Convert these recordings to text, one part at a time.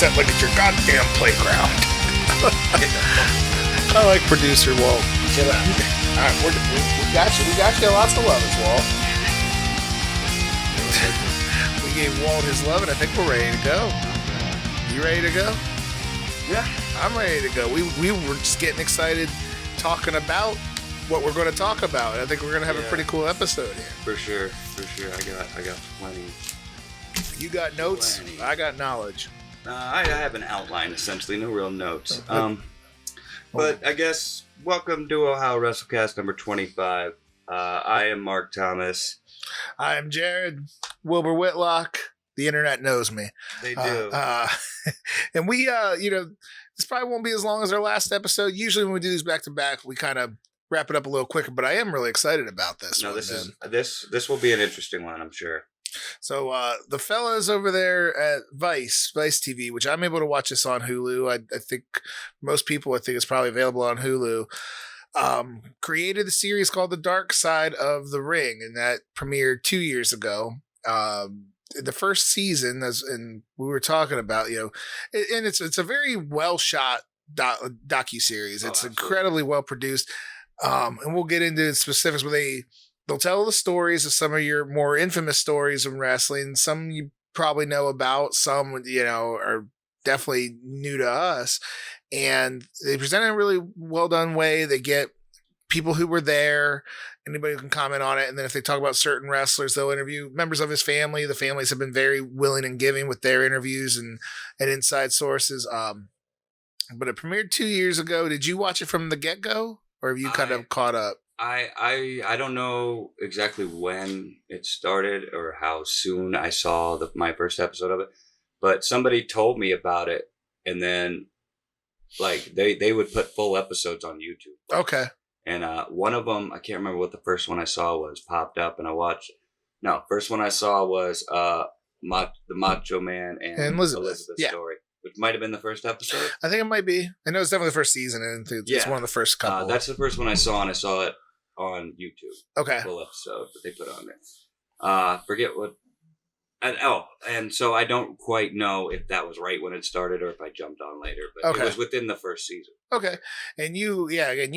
set like it's your goddamn playground. I like producer Walt. All right, we got you. We got you lots of lovers, Walt. We gave Walt his love, and I think we're ready to go. You ready to go? Yeah. I'm ready to go. We were just getting excited talking about what we're going to talk about. I think we're going to have a pretty cool episode here. For sure. I got plenty. You got notes? Plenty. I got knowledge. I have an outline, essentially. No real notes. But I guess, welcome to Ohio Wrestlecast number 25. I am Mark Thomas. I am Jerrod. Wilbur Whitlock. The internet knows me. They do. And we, this probably won't be as long as our last episode. Usually when we do these back to back, we kind of wrap it up a little quicker, but I am really excited about this. No, this will be an interesting one, I'm sure. So the fellas over there at Vice TV, which I'm able to watch this on Hulu. I think most people, it's probably available on Hulu. Created a series called The Dark Side of the Ring, and that premiered 2 years ago. The first season, and we were talking about, and it's a very well shot docu-series. It's incredibly well produced, and we'll get into specifics. But they'll tell the stories of some of your more infamous stories in wrestling. Some you probably know about. Some are definitely new to us, and they present it in a really well done way. They get people who were there, anybody who can comment on it. And then if they talk about certain wrestlers, they'll interview members of his family. The families have been very willing and giving with their interviews and inside sources. But it premiered 2 years ago. Did you watch it from the get-go, or have you kind of caught up? I don't know exactly when it started or how soon I saw my first episode of it, but somebody told me about it, and then like they would put full episodes on YouTube. Okay. And one of them, I can't remember what the first one I saw was, popped up, and I watched. No, first one I saw was the Macho Man and Elizabeth's story, which might have been the first episode. I think it might be. I know it's definitely the first season, and it's one of the first couple. That's the first one I saw, and I saw it on YouTube. Okay. Full episode that they put on there. Forget what. And so I don't quite know if that was right when it started or if I jumped on later, but it was within the first season. Okay. And you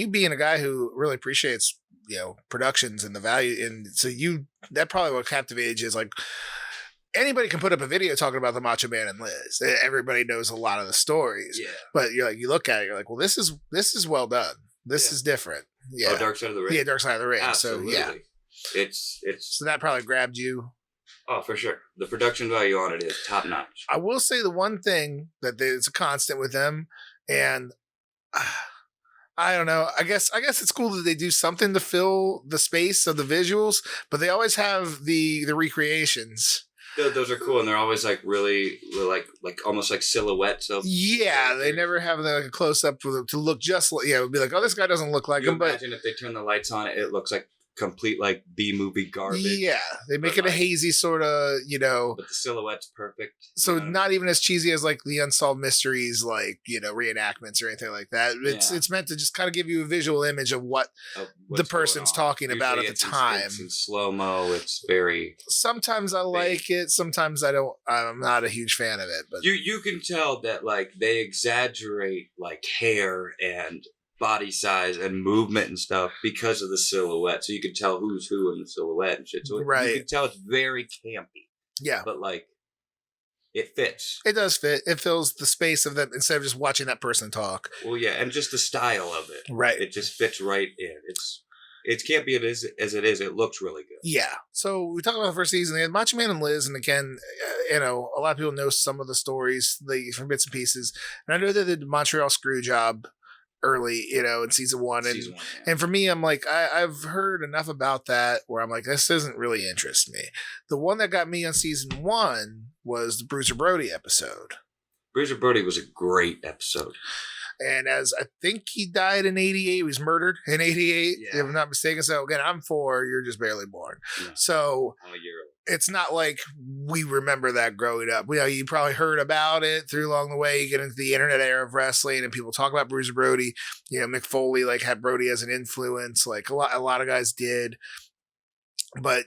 being a guy who really appreciates, productions and the value. And so that probably what captivated you is like anybody can put up a video talking about the Macho Man and Liz. Everybody knows a lot of the stories, but you look at it, you're like, well, this is well done. This is different. Yeah. Oh, Dark Side of the Ring. Yeah. Dark Side of the Ring. Absolutely. So it's so that probably grabbed you. Oh, for sure. The production value on it is top notch. I will say the one thing that is a constant with them, and I don't know. I guess it's cool that they do something to fill the space of the visuals, but they always have the recreations. Those are cool, and they're always like really like almost like silhouettes of. Yeah, they never have like a close up to look just like. Yeah, it would be like, oh, this guy doesn't look like him. But imagine if they turn the lights on, it looks like complete like B-movie garbage. Yeah, they make it a hazy sort of, But the silhouette's perfect. So not even as cheesy as like the Unsolved Mysteries, like, reenactments or anything like that. It's meant to just kind of give you a visual image of what the person's talking about at the time. It's in slow-mo. It's very... Sometimes I like it. Sometimes I don't. I'm not a huge fan of it. But you can tell that like they exaggerate like hair and body size and movement and stuff because of the silhouette, so you can tell who's who in the silhouette and shit. So you can tell it's very campy. Yeah, but like it fits. It does fit. It fills the space of them instead of just watching that person talk. Well, yeah, and just the style of it. Right, it just fits right in. It's campy as it is. It looks really good. Yeah. So we talked about the first season. They had Macho Man and Liz, and again, a lot of people know some of the stories from bits and pieces. And I know they did the Montreal Screwjob early, in season one. And for me, I'm like, I've heard enough about that where I'm like, this doesn't really interest me. The one that got me on season one was the Bruiser Brody episode. Bruiser Brody was a great episode. And as I think he died in 88, he was murdered in 88, if I'm not mistaken. So again, I'm 4, you're just barely born. Yeah. So it's not like we remember that growing up. You probably heard about it along the way. You get into the internet era of wrestling and people talk about Bruiser Brody. Mick Foley had Brody as an influence. Like a lot of guys did. But,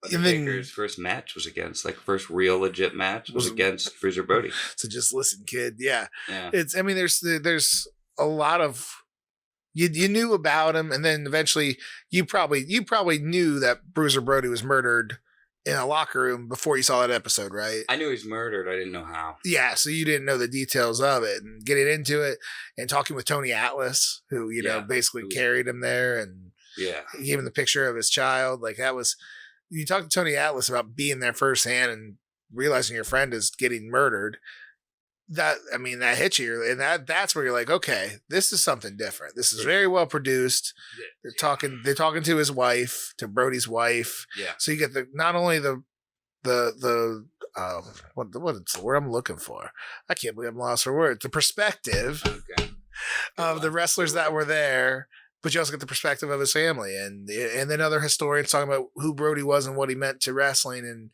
Undertaker's first match was against, like, first real legit match was against Bruiser Brody. So just listen, kid. Yeah. It's, I mean, there's a lot of, you knew about him, and then eventually you probably knew that Bruiser Brody was murdered in a locker room before you saw that episode, right? I knew he was murdered. I didn't know how. Yeah, so you didn't know the details of it, and getting into it and talking with Tony Atlas, who, you know, basically carried him there, and gave him the picture of his child. Like, that was, you talk to Tony Atlas about being there firsthand and realizing your friend is getting murdered. That, I mean, that hits you, and that's where you're like, okay, this is something different. This is very well produced. They're talking to his wife, to Brody's wife. Yeah. So you get not only the what's the word I'm looking for? I can't believe I'm lost for words. The perspective of the wrestlers that were there, but you also get the perspective of his family, and then other historians talking about who Brody was and what he meant to wrestling, and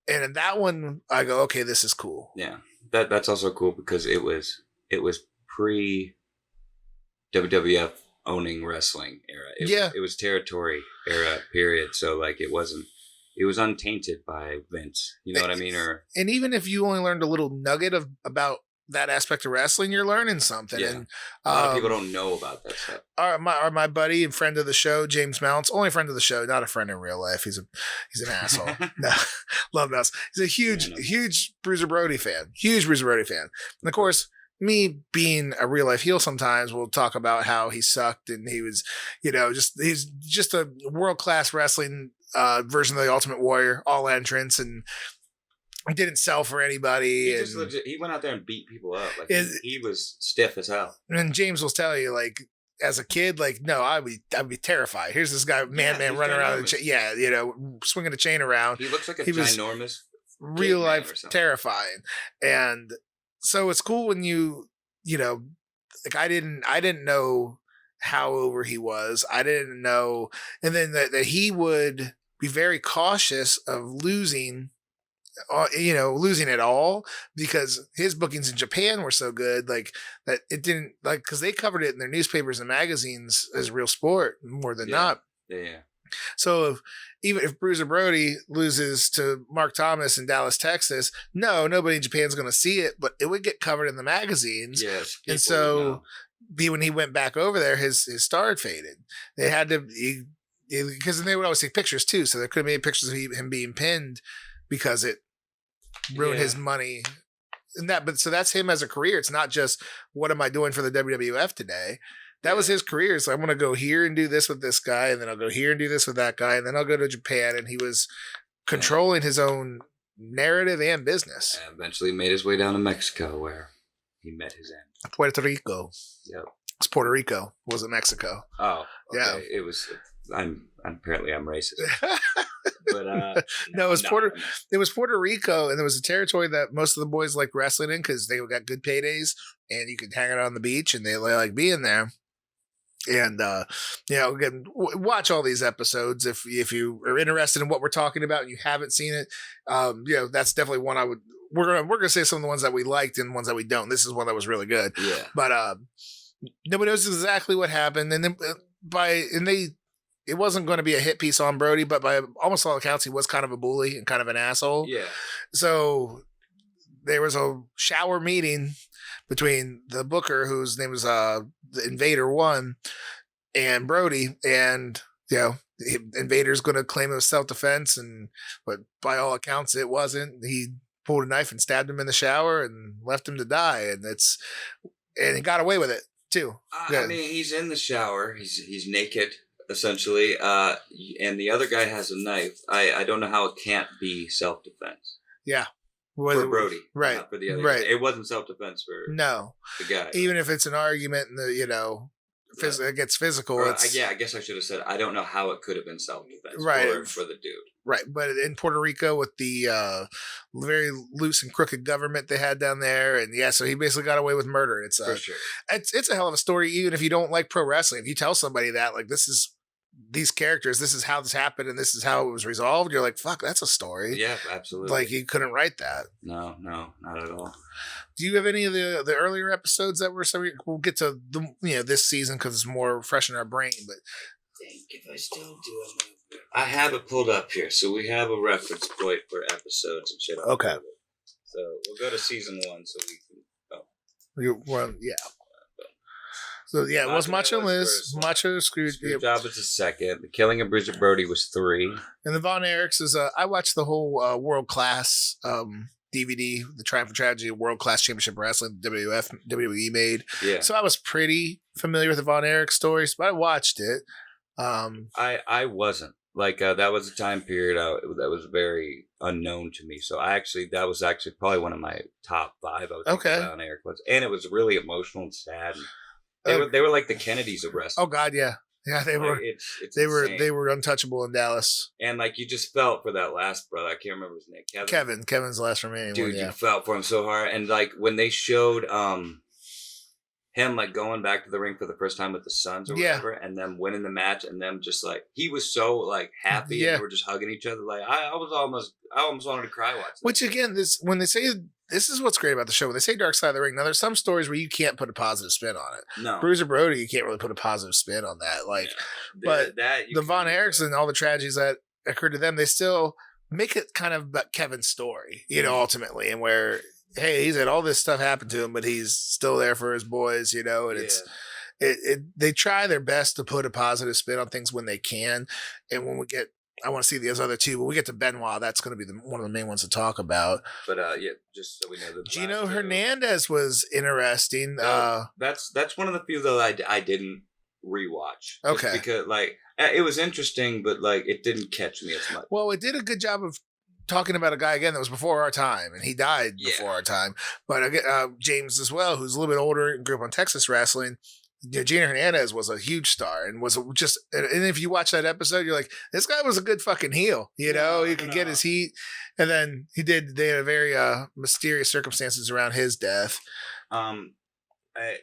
in that one, I go, okay, this is cool. Yeah. That's also cool because it was pre WWF owning wrestling era. It was territory era period. So, like, it was untainted by Vince. You know what I mean? And even if you only learned a little nugget about that aspect of wrestling, you're learning something. Yeah. And a lot of people don't know about that stuff. My buddy and friend of the show, James Mounts, only friend of the show, not a friend in real life. He's an asshole. No, love Mounts. He's a huge Bruiser Brody fan. Huge Bruiser Brody fan. And of course, me being a real life heel, sometimes we'll talk about how he sucked and he was, you know, he's just a world class wrestling version of the Ultimate Warrior, all entrance, and he didn't sell for anybody. He went out there and beat people up. Like, he was stiff as hell. And James will tell you, like, as a kid, like, no, I'd be terrified. Here's this guy, man running around, you know, swinging a chain around. He looks like a ginormous, real life terrifying. And so it's cool when you know, like, I didn't know how over he was. I didn't know, and then that he would be very cautious of losing it all, because his bookings in Japan were so good, like, that it didn't, like, because they covered it in their newspapers and magazines as real sport more than not. Yeah. So even if Bruiser Brody loses to Mark Thomas in Dallas, Texas, nobody in Japan's going to see it, but it would get covered in the magazines. Yes. And so when he went back over there, his star had faded. They had to, because they would always take pictures too. So there could have been pictures of him being pinned because it ruined his money. But so that's him as a career. It's not just, what am I doing for the WWF today? That was his career. So I'm going to go here and do this with this guy, and then I'll go here and do this with that guy, and then I'll go to Japan. And he was controlling his own narrative and business. And eventually made his way down to Mexico, where he met his end. Puerto Rico. Yep. It's Puerto Rico. It wasn't Mexico. Oh, okay. Yeah. It was. I'm racist. But no, it was Puerto Rico, and there was a territory that most of the boys liked wrestling in because they got good paydays, and you could hang out on the beach, and they like being there. And you know, again, watch all these episodes if you are interested in what we're talking about and you haven't seen it. You know, that's definitely one I would. We're gonna say some of the ones that we liked and ones that we don't. This is one that was really good. Yeah. But nobody knows exactly what happened, and then it wasn't going to be a hit piece on Brody, but by almost all accounts, he was kind of a bully and kind of an asshole. Yeah. So there was a shower meeting between the booker, whose name was the Invader One, and Brody, and you know, Invader's going to claim it was self-defense, but by all accounts, it wasn't. He pulled a knife and stabbed him in the shower and left him to die, and he got away with it too. I mean, he's in the shower. He's naked, essentially, and the other guy has a knife. I don't know how it can't be self-defense. Yeah. For Brody, right? Not for the other right. Guy. It wasn't self-defense for the guy. Even if it's an argument and it gets physical. I guess I should have said I don't know how it could have been self-defense for the dude. Right, but in Puerto Rico with the very loose and crooked government they had down there, and so he basically got away with murder. It's for sure. It's a hell of a story, even if you don't like pro wrestling. If you tell somebody that, like, this is these characters, this is how this happened, and this is how it was resolved, you're like, fuck, that's a story. Yeah, absolutely. Like, you couldn't write that. No, not at all. Do you have any of the earlier episodes that were we'll get to this season because it's more fresh in our brain, but I think if I still do, I'm I have it pulled up here, so we have a reference point for episodes and shit. Okay. So we'll go to season 1 so we can. Yeah. So yeah, it was Macho Liz. Macho Screwjob was the second. The Killing of Bridget Brody was 3. And the Von Erichs is I watched the whole World Class DVD, the Triumph and Tragedy of World Class Championship Wrestling, WWE made. Yeah. So I was pretty familiar with the Von Erich stories, but I watched it. I wasn't. Like that was a time period that was very unknown to me. So that was actually probably one of my top 5. I was Von Erich was, and it was really emotional and sad. And they were like the Kennedys of wrestling. Oh God, yeah. Yeah, they were. They were untouchable in Dallas. And like you just felt for that last brother. I can't remember his name. Kevin's the last remaining one. Dude, you felt for him so hard. And like when they showed him like going back to the ring for the first time with the Sons or whatever, and them winning the match, and them just like he was so like happy, and they were just hugging each other. Like I almost wanted to cry watching. Which again, when they say this is what's great about the show. When they say Dark Side of the Ring, now there's some stories where you can't put a positive spin on it. No, Bruiser Brody, you can't really put a positive spin on that. Like, but the Von Erichs and all the tragedies that occurred to them, they still make it kind of about Kevin's story, ultimately, and where. Hey, he's had all this stuff happen to him, but he's still there for his boys, and they try their best to put a positive spin on things when they can. And when I want to see those other two, when we get to Benoit, that's going to be one of the main ones to talk about. But just so we know, Gino Hernandez was interesting. That's one of the few though I didn't rewatch. Okay, because like it was interesting, but like it didn't catch me as much. Well, it did a good job of talking about a guy again that was before our time, and he died before our time. But James as well, who's a little bit older and grew up on Texas wrestling. Gino Hernandez was a huge star and was just. And if you watch that episode, you're like, this guy was a good fucking heel. You could get his heat, and then they had a very mysterious circumstances around his death. It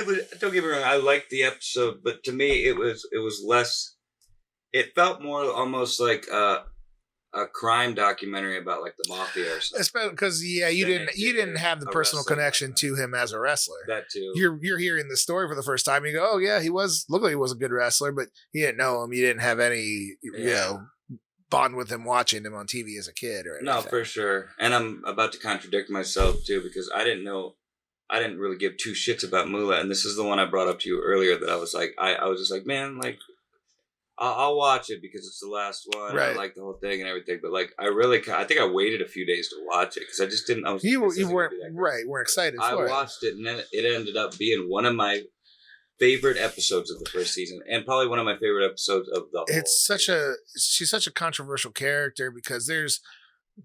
was. Don't get me wrong. I liked the episode, but to me, it was less. It felt more almost like a crime documentary about like the mafia or something. Especially because you didn't have the personal connection to him as a wrestler. That too. You're hearing the story for the first time. And you go, oh yeah, looked like he was a good wrestler, but you didn't know him. You didn't have any bond with him watching him on TV as a kid or anything. No, for sure. And I'm about to contradict myself too because I didn't really give 2 shits about Moolah, and this is the one I brought up to you earlier that I was like I was just like, man, like I'll watch it because it's the last one. Right. I like the whole thing and everything, but like I think I waited a few days to watch it because I just didn't. You weren't weren't excited. I watched it and then it ended up being one of my favorite episodes of the first season and probably one of my favorite episodes of the whole. She's such a controversial character because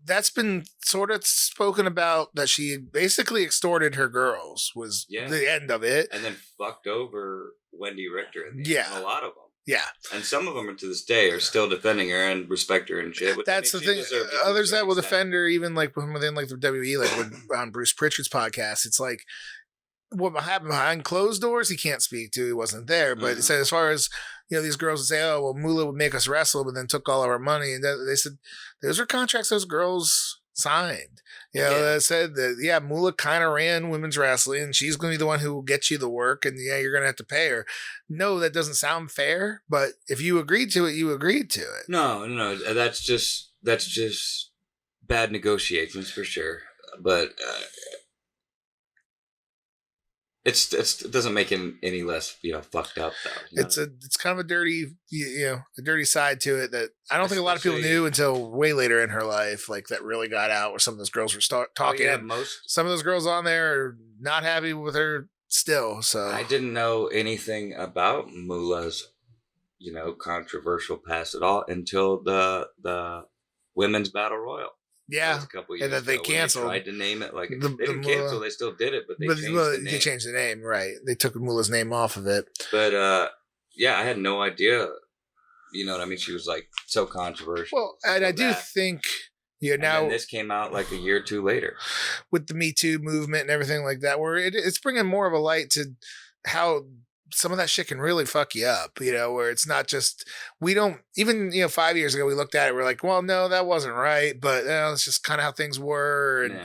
that's been sort of spoken about that she basically extorted her girls was the end of it, and then fucked over Wendy Richter and a lot of them. Yeah. And some of them to this day are still defending her and respect her and shit. That's the thing. Others that will defend her, even like within like the WWE, like on Bruce Pritchard's podcast, it's like what happened behind closed doors, he can't speak to. He wasn't there. But it said as far as, these girls would say, oh, well, Moolah would make us wrestle, but then took all of our money. And they said, those are contracts those girls signed. That said that, Moolah kind of ran women's wrestling and she's going to be the one who will get you the work and you're going to have to pay her. No, that doesn't sound fair, but if you agreed to it, you agreed to it. No, that's just bad negotiations for sure. But it doesn't make him any less fucked up though. It's kind of a dirty a dirty side to it that I don't think a lot of people knew until way later in her life, like that really got out where some of those girls were talking. Some of those girls on there are not happy with her still. So I didn't know anything about Moolah's controversial past at all until the women's battle royal. Yeah, a couple years and then they canceled. They tried to name it they didn't cancel. They still did it, but they changed the name. Right, they took Moolah's name off of it. But I had no idea. You know what I mean? She was like so controversial. Well, and I do think now this came out like a year or two later with the Me Too movement and everything like that, where it's bringing more of a light to how some of that shit can really fuck you up, where it's not just, we don't even, 5 years ago, we looked at it, we're like, well, no, that wasn't right. But it's just kind of how things were. And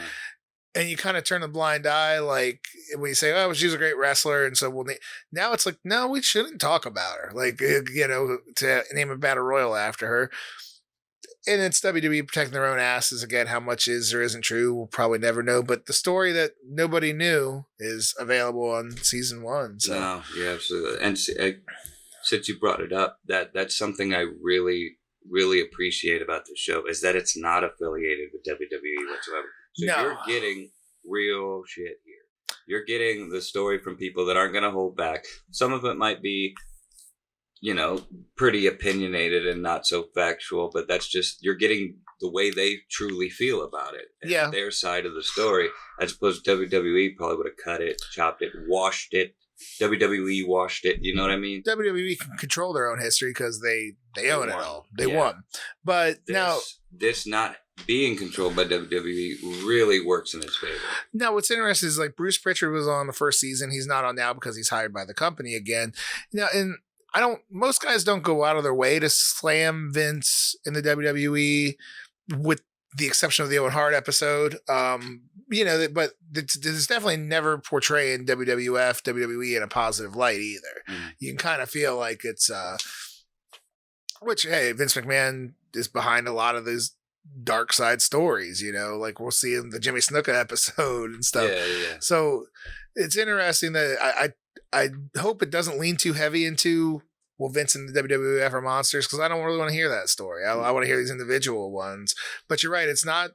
and you kind of turn a blind eye, like when you say, "Oh, she's a great wrestler," and so now it's like, no, we shouldn't talk about her, like to name a battle royal after her. And it's WWE protecting their own asses again. How much is or isn't true, we'll probably never know. But the story that nobody knew is available on season 1. So. No, yeah, absolutely. And since you brought it up, that's something I really, really appreciate about the show is that it's not affiliated with WWE whatsoever. So you're getting real shit here. You're getting the story from people that aren't going to hold back. Some of it might be, pretty opinionated and not so factual, but that's just, you're getting the way they truly feel about it. And their side of the story, as opposed to WWE probably would have cut it, chopped it, washed it. WWE washed it. You know what I mean? WWE can control their own history because they own it all. They won. But this not being controlled by WWE really works in its favor. Now, what's interesting is like Bruce Pritchard was on the first season. He's not on now because he's hired by the company again. And most guys don't go out of their way to slam Vince in the WWE, with the exception of the Owen Hart episode. But it's definitely never portraying WWF, WWE in a positive light either. You can kind of feel like it's, which, hey, Vince McMahon is behind a lot of these dark side stories, like we'll see in the Jimmy Snuka episode and stuff. Yeah. So it's interesting that I hope it doesn't lean too heavy into, well, Vince and the WWF are monsters, because I don't really want to hear that story. I want to hear these individual ones. But you're right, it's not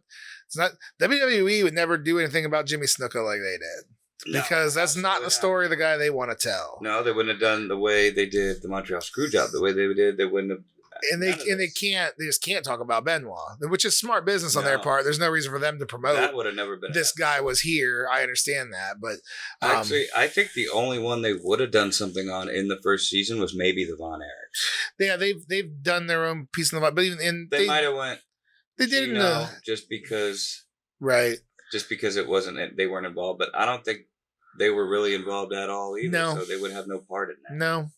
WWE would never do anything about Jimmy Snuka like they did. Because that's not the story of the guy they want to tell. No, they wouldn't have done the way they did the Montreal Screwjob, the way they did. They wouldn't have. They just can't talk about Benoit, which is smart business on their part. There's no reason for them to promote. That would have never been. This guy was here. I understand that, but actually, I think the only one they would have done something on in the first season was maybe the Von Erichs. Yeah, they've done their own piece in the, but even they might have went. They didn't just because, right? Just because it wasn't, they weren't involved. But I don't think they were really involved at all either. No. So they would have no part in that. No.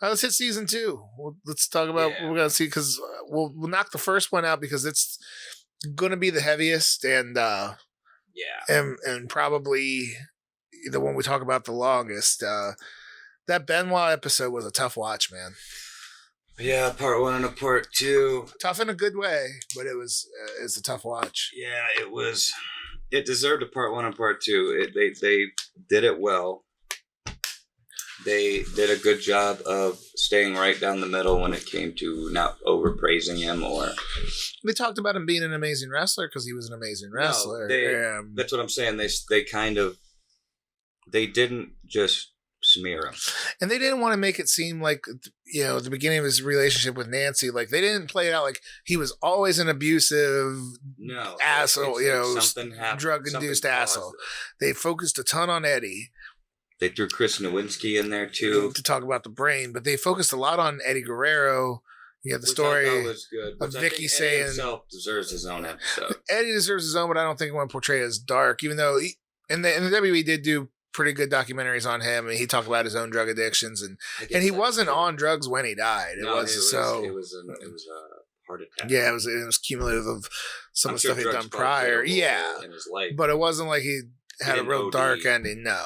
Let's hit season 2. Let's talk about what we're going to see, because we'll knock the first one out because it's going to be the heaviest and and probably the one we talk about the longest. That Benoit episode was a tough watch, man. Yeah, part 1 and a part 2. Tough in a good way, but it's a tough watch. Yeah, it was. It deserved a part 1 and part 2. They did it well. They did a good job of staying right down the middle when it came to not overpraising him or. They talked about him being an amazing wrestler because he was an amazing wrestler. No, that's what I'm saying. They didn't just smear him, and they didn't want to make it seem like at the beginning of his relationship with Nancy, like they didn't play it out like he was always an abusive asshole, drug induced asshole. They focused a ton on Eddie. They threw Chris Nowinski in there too to talk about the brain, but they focused a lot on Eddie Guerrero. The story was good, of Vicky saying Eddie himself deserves his own episode. Eddie deserves his own, but I don't think he want to portray it as dark, even though the WWE did do pretty good documentaries on him, and he talked about his own drug addictions, and he wasn't on drugs when he died. It was a heart attack. Yeah, it was cumulative of some of the stuff he'd done prior. Yeah, in his life, but it wasn't like he had a real dark ending. No,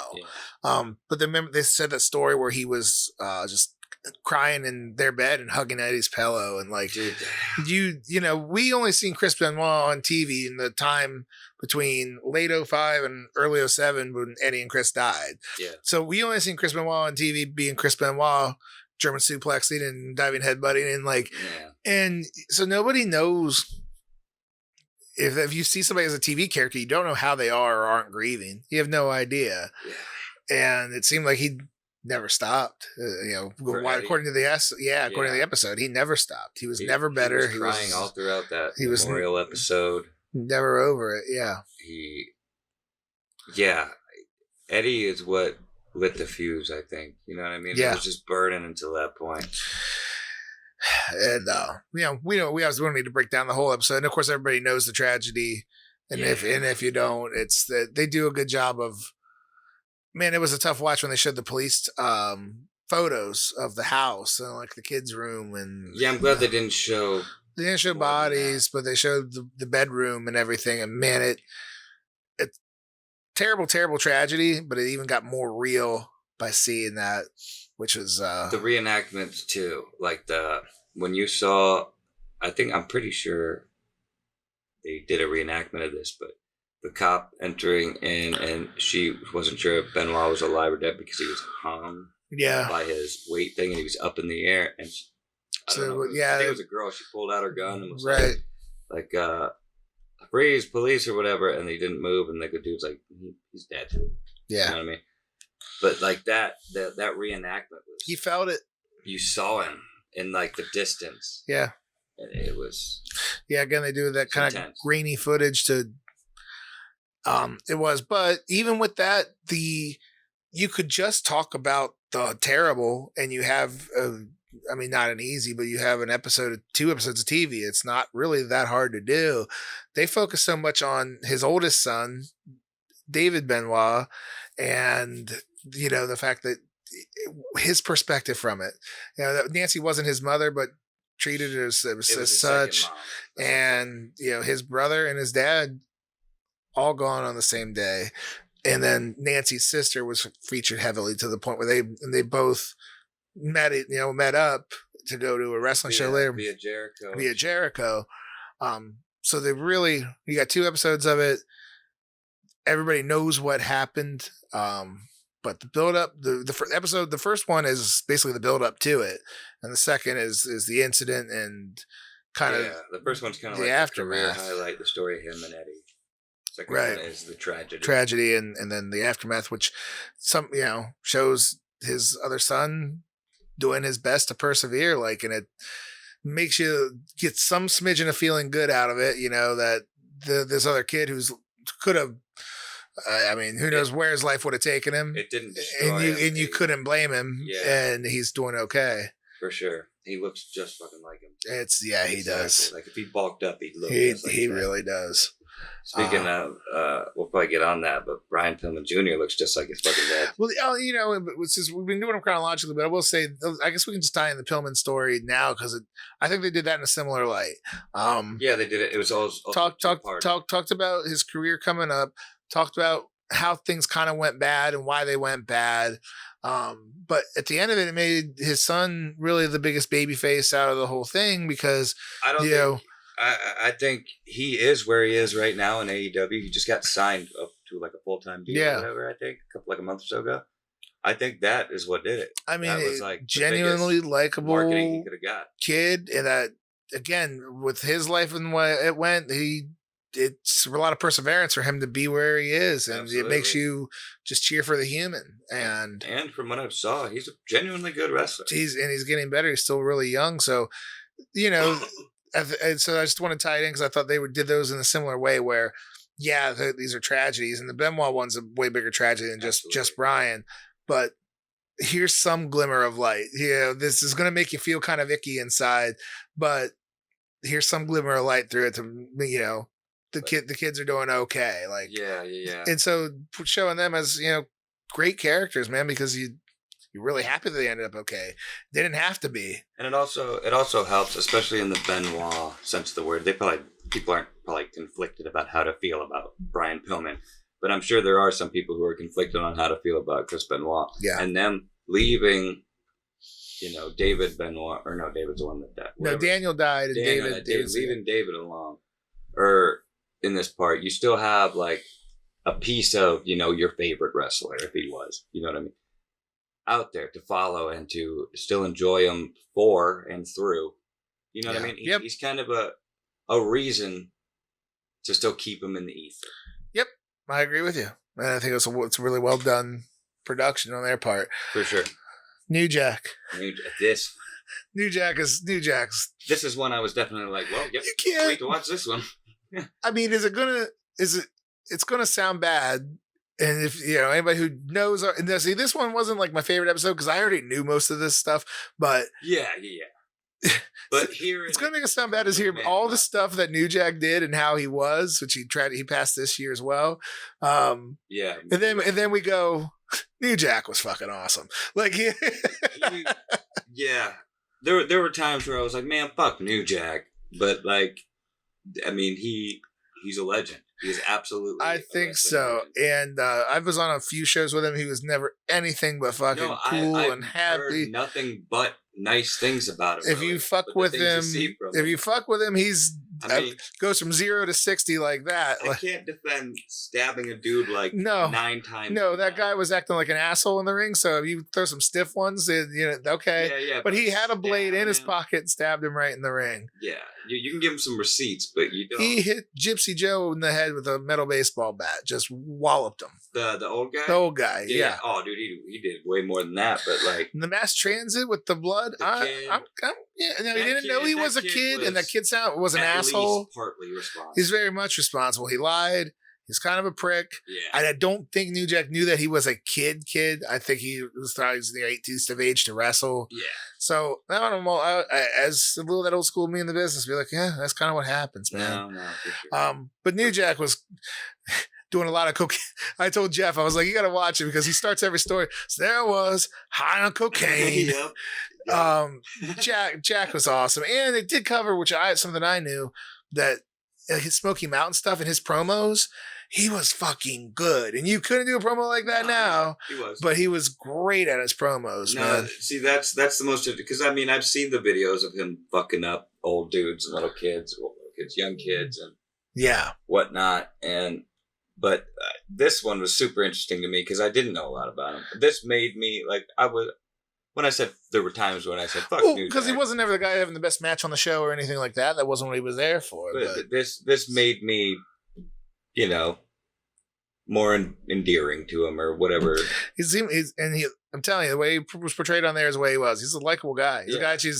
but remember they said that story where he was just crying in their bed and hugging Eddie's pillow, and like, we only seen Chris Benoit on TV in the time between late 05 and early 07 when Eddie and Chris died. Yeah. So we only seen Chris Benoit on TV being Chris Benoit, German suplexing and diving headbutting, and and so nobody knows if you see somebody as a TV character, you don't know how they are or aren't grieving. You have no idea. Yeah. And it seemed like he never stopped. According to the episode, he never stopped. He was never better. He was crying all throughout that memorial episode. Never over it. Yeah. Eddie is what lit the fuse, I think. You know what I mean? Yeah. It was just burning until that point. And we don't need to break down the whole episode. And of course, everybody knows the tragedy. And if you don't, it's that they do a good job of. Man, it was a tough watch when they showed the police photos of the house and like the kids' room, and I'm glad they didn't show. They didn't show bodies, but they showed the bedroom and everything. And man, terrible, terrible tragedy, but it even got more real by seeing that, which was the reenactments too. Like when you saw, I'm pretty sure they did a reenactment of this, but the cop entering in and she wasn't sure if Benoit was alive or dead because he was hung by his weight thing and he was up in the air. And I think it was a girl. She pulled out her gun and was like freeze, police or whatever, and they didn't move, and the good dude's like, he's dead. Yeah. You know what I mean? But like that reenactment was, he felt it. You saw him in like the distance. Yeah. And it was. Yeah, again, they do that kind of grainy footage to. It was, but even with that, you could just talk about the terrible, and you have, not an easy, but you have two episodes of TV. It's not really that hard to do. They focus so much on his oldest son, David Benoit, and the fact that his perspective from it. That Nancy wasn't his mother, but treated it as such, and his brother and his dad all gone on the same day, and then Nancy's sister was featured heavily to the point where they both met up to go to a wrestling show later via Jericho. So they really, you got 2 episodes of it. Everybody knows what happened. But the build up, the first one is basically the build up to it, and the second is the incident and kind of the first one's kind of the like aftermath. The highlight the story of him and Eddie. Second one is the tragedy, and then the aftermath, which shows his other son doing his best to persevere, and it makes you get some smidgen of feeling good out of it. That this other kid who's could have. Who knows where his life would have taken him? It didn't destroy him. And you couldn't blame him. Yeah. And he's doing okay. For sure. He looks just fucking like him. He does. Like if he bulked up, he'd look just like he really does. Speaking of, we'll probably get on that, but Brian Pillman Jr. looks just like his fucking dad. Well, since we've been doing them chronologically, but I will say, I guess we can just tie in the Pillman story now because I think they did that in a similar light. Yeah, they did it. It was all talked about his career coming up. Talked about how things kind of went bad and why they went bad. But at the end of it made his son really the biggest baby face out of the whole thing because I think he is where he is right now in AEW. He just got signed up to like a full-time deal or whatever, I think, a month or so ago. I think that is what did it. I mean, that was like genuinely likable marketing he could have got. Kid, and that again with his life and what it went, it's a lot of perseverance for him to be where he is, and Absolutely. It makes you just cheer for the human. And from what I saw, he's a genuinely good wrestler. He's getting better. He's still really young, so and so I just want to tie it in because I thought they did those in a similar way where, these are tragedies, and the Benoit one's a way bigger tragedy than just Brian, but here's some glimmer of light. This is going to make you feel kind of icky inside, but here's some glimmer of light through it to the kids are doing okay. And so showing them as, great characters, man, because you're really happy that they ended up okay. They didn't have to be. And it also helps, especially in the Benoit sense of the word. People aren't probably conflicted about how to feel about Brian Pillman, but I'm sure there are some people who are conflicted on how to feel about Chris Benoit. Yeah. And them leaving, David Benoit, or no, David's the one that died. No, Daniel died. And David leaving David alone, or in this part, you still have like a piece of, your favorite wrestler, if he was, you know what I mean, out there to follow and to still enjoy him for and through, you know what I mean? He's kind of a reason to still keep him in the ether. Yep. I agree with you. And I think it's a really well done production on their part. For sure. New Jack. New Jack's. This is one I was definitely like, well, you can't wait to watch this one. I mean, it's gonna sound bad, and if anybody who knows, see, this one wasn't like my favorite episode because I already knew most of this stuff, but yeah. But here it's gonna make us sound bad is hear all the stuff that New Jack did and how he was, which he passed this year as well. And then we go, New Jack was fucking awesome. There were times where I was like, man, fuck New Jack, but like. I mean, he's a legend. He is absolutely. I think so. And I was on a few shows with him. He was never anything but fucking cool and happy. Heard nothing but nice things about him. If you fuck with him, he's goes from 0 to 60 like that. I can't defend stabbing a dude 9 times. No, that guy was acting like an asshole in the ring. So if you throw some stiff ones, okay. Yeah. But he had a blade in his pocket and stabbed him right in the ring. Yeah, you can give him some receipts, but you don't. He hit Gypsy Joe in the head with a metal baseball bat. Just walloped him. The old guy? The old guy, yeah. Oh, dude, he did way more than that, but the mass transit with the blood, he didn't know he was a kid, and that kid was an asshole. Partly responsible. He's very much responsible. He lied. He's kind of a prick. Yeah. And I don't think New Jack knew that he was a kid. I think he thought he was the 18th of age to wrestle. Yeah. So, I don't know. As a little that old school me in the business, be like, yeah, that's kind of what happens, man. No, for sure. But New Jack was doing a lot of cocaine. I told Jeff, I was like, you got to watch it because he starts every story. So there I was, high on cocaine. Yep. Jack was awesome. And it did cover, something I knew, that his Smoky Mountain stuff and his promos, he was fucking good. And you couldn't do a promo like that now. He was. But he was great at his promos, man. See, that's the most, because I've seen the videos of him fucking up old dudes and little kids, young kids, and whatnot. But this one was super interesting to me because I didn't know a lot about him. This made me when I said there were times when I said fuck New Jack. Because he wasn't ever the guy having the best match on the show or anything like that. That wasn't what he was there for. But this made me, more endearing to him or whatever. I'm telling you, the way he was portrayed on there is the way he was. He's a likable guy. He's a guy you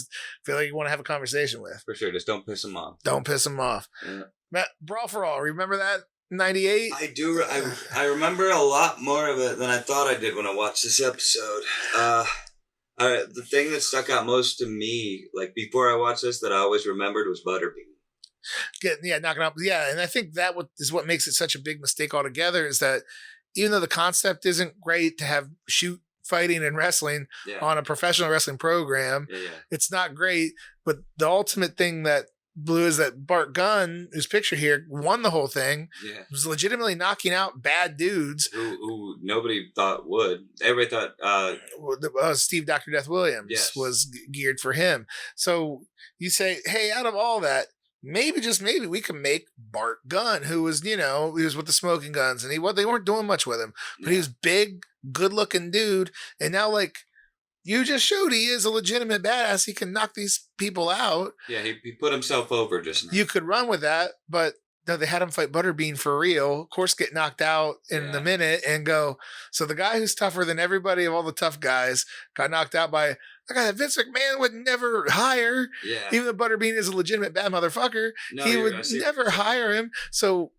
feel like you want to have a conversation with. For sure. Just don't piss him off. Don't piss him off. Yeah. Matt, Brawl for All. Remember that? 98? I do. I remember a lot more of it than I thought I did when I watched this episode. The thing that stuck out most to me, before I watched this, that I always remembered was Butterbean. Knocking up. Yeah, and I think that is what makes it such a big mistake altogether is that even though the concept isn't great to have shoot fighting and wrestling on a professional wrestling program, it's not great. But the ultimate thing that blew is that Bart Gunn, who's pictured here, won the whole thing. Yeah. Was legitimately knocking out bad dudes who nobody thought would. Everybody thought Steve Dr. Death Williams was geared for him. So you say, hey, out of all that, maybe, just maybe, we can make Bart Gunn, who was, he was with the Smoking Guns, and they weren't doing much with him, but he was big, good-looking dude, and now, you just showed he is a legitimate badass. He can knock these people out. Yeah, he put himself over just now. You could run with that, but no, they had him fight Butterbean for real. Of course, get knocked out in the minute and go. So the guy who's tougher than everybody of all the tough guys got knocked out by a guy that Vince McMahon would never hire. Yeah. Even though Butterbean is a legitimate bad motherfucker, he would never hire him. So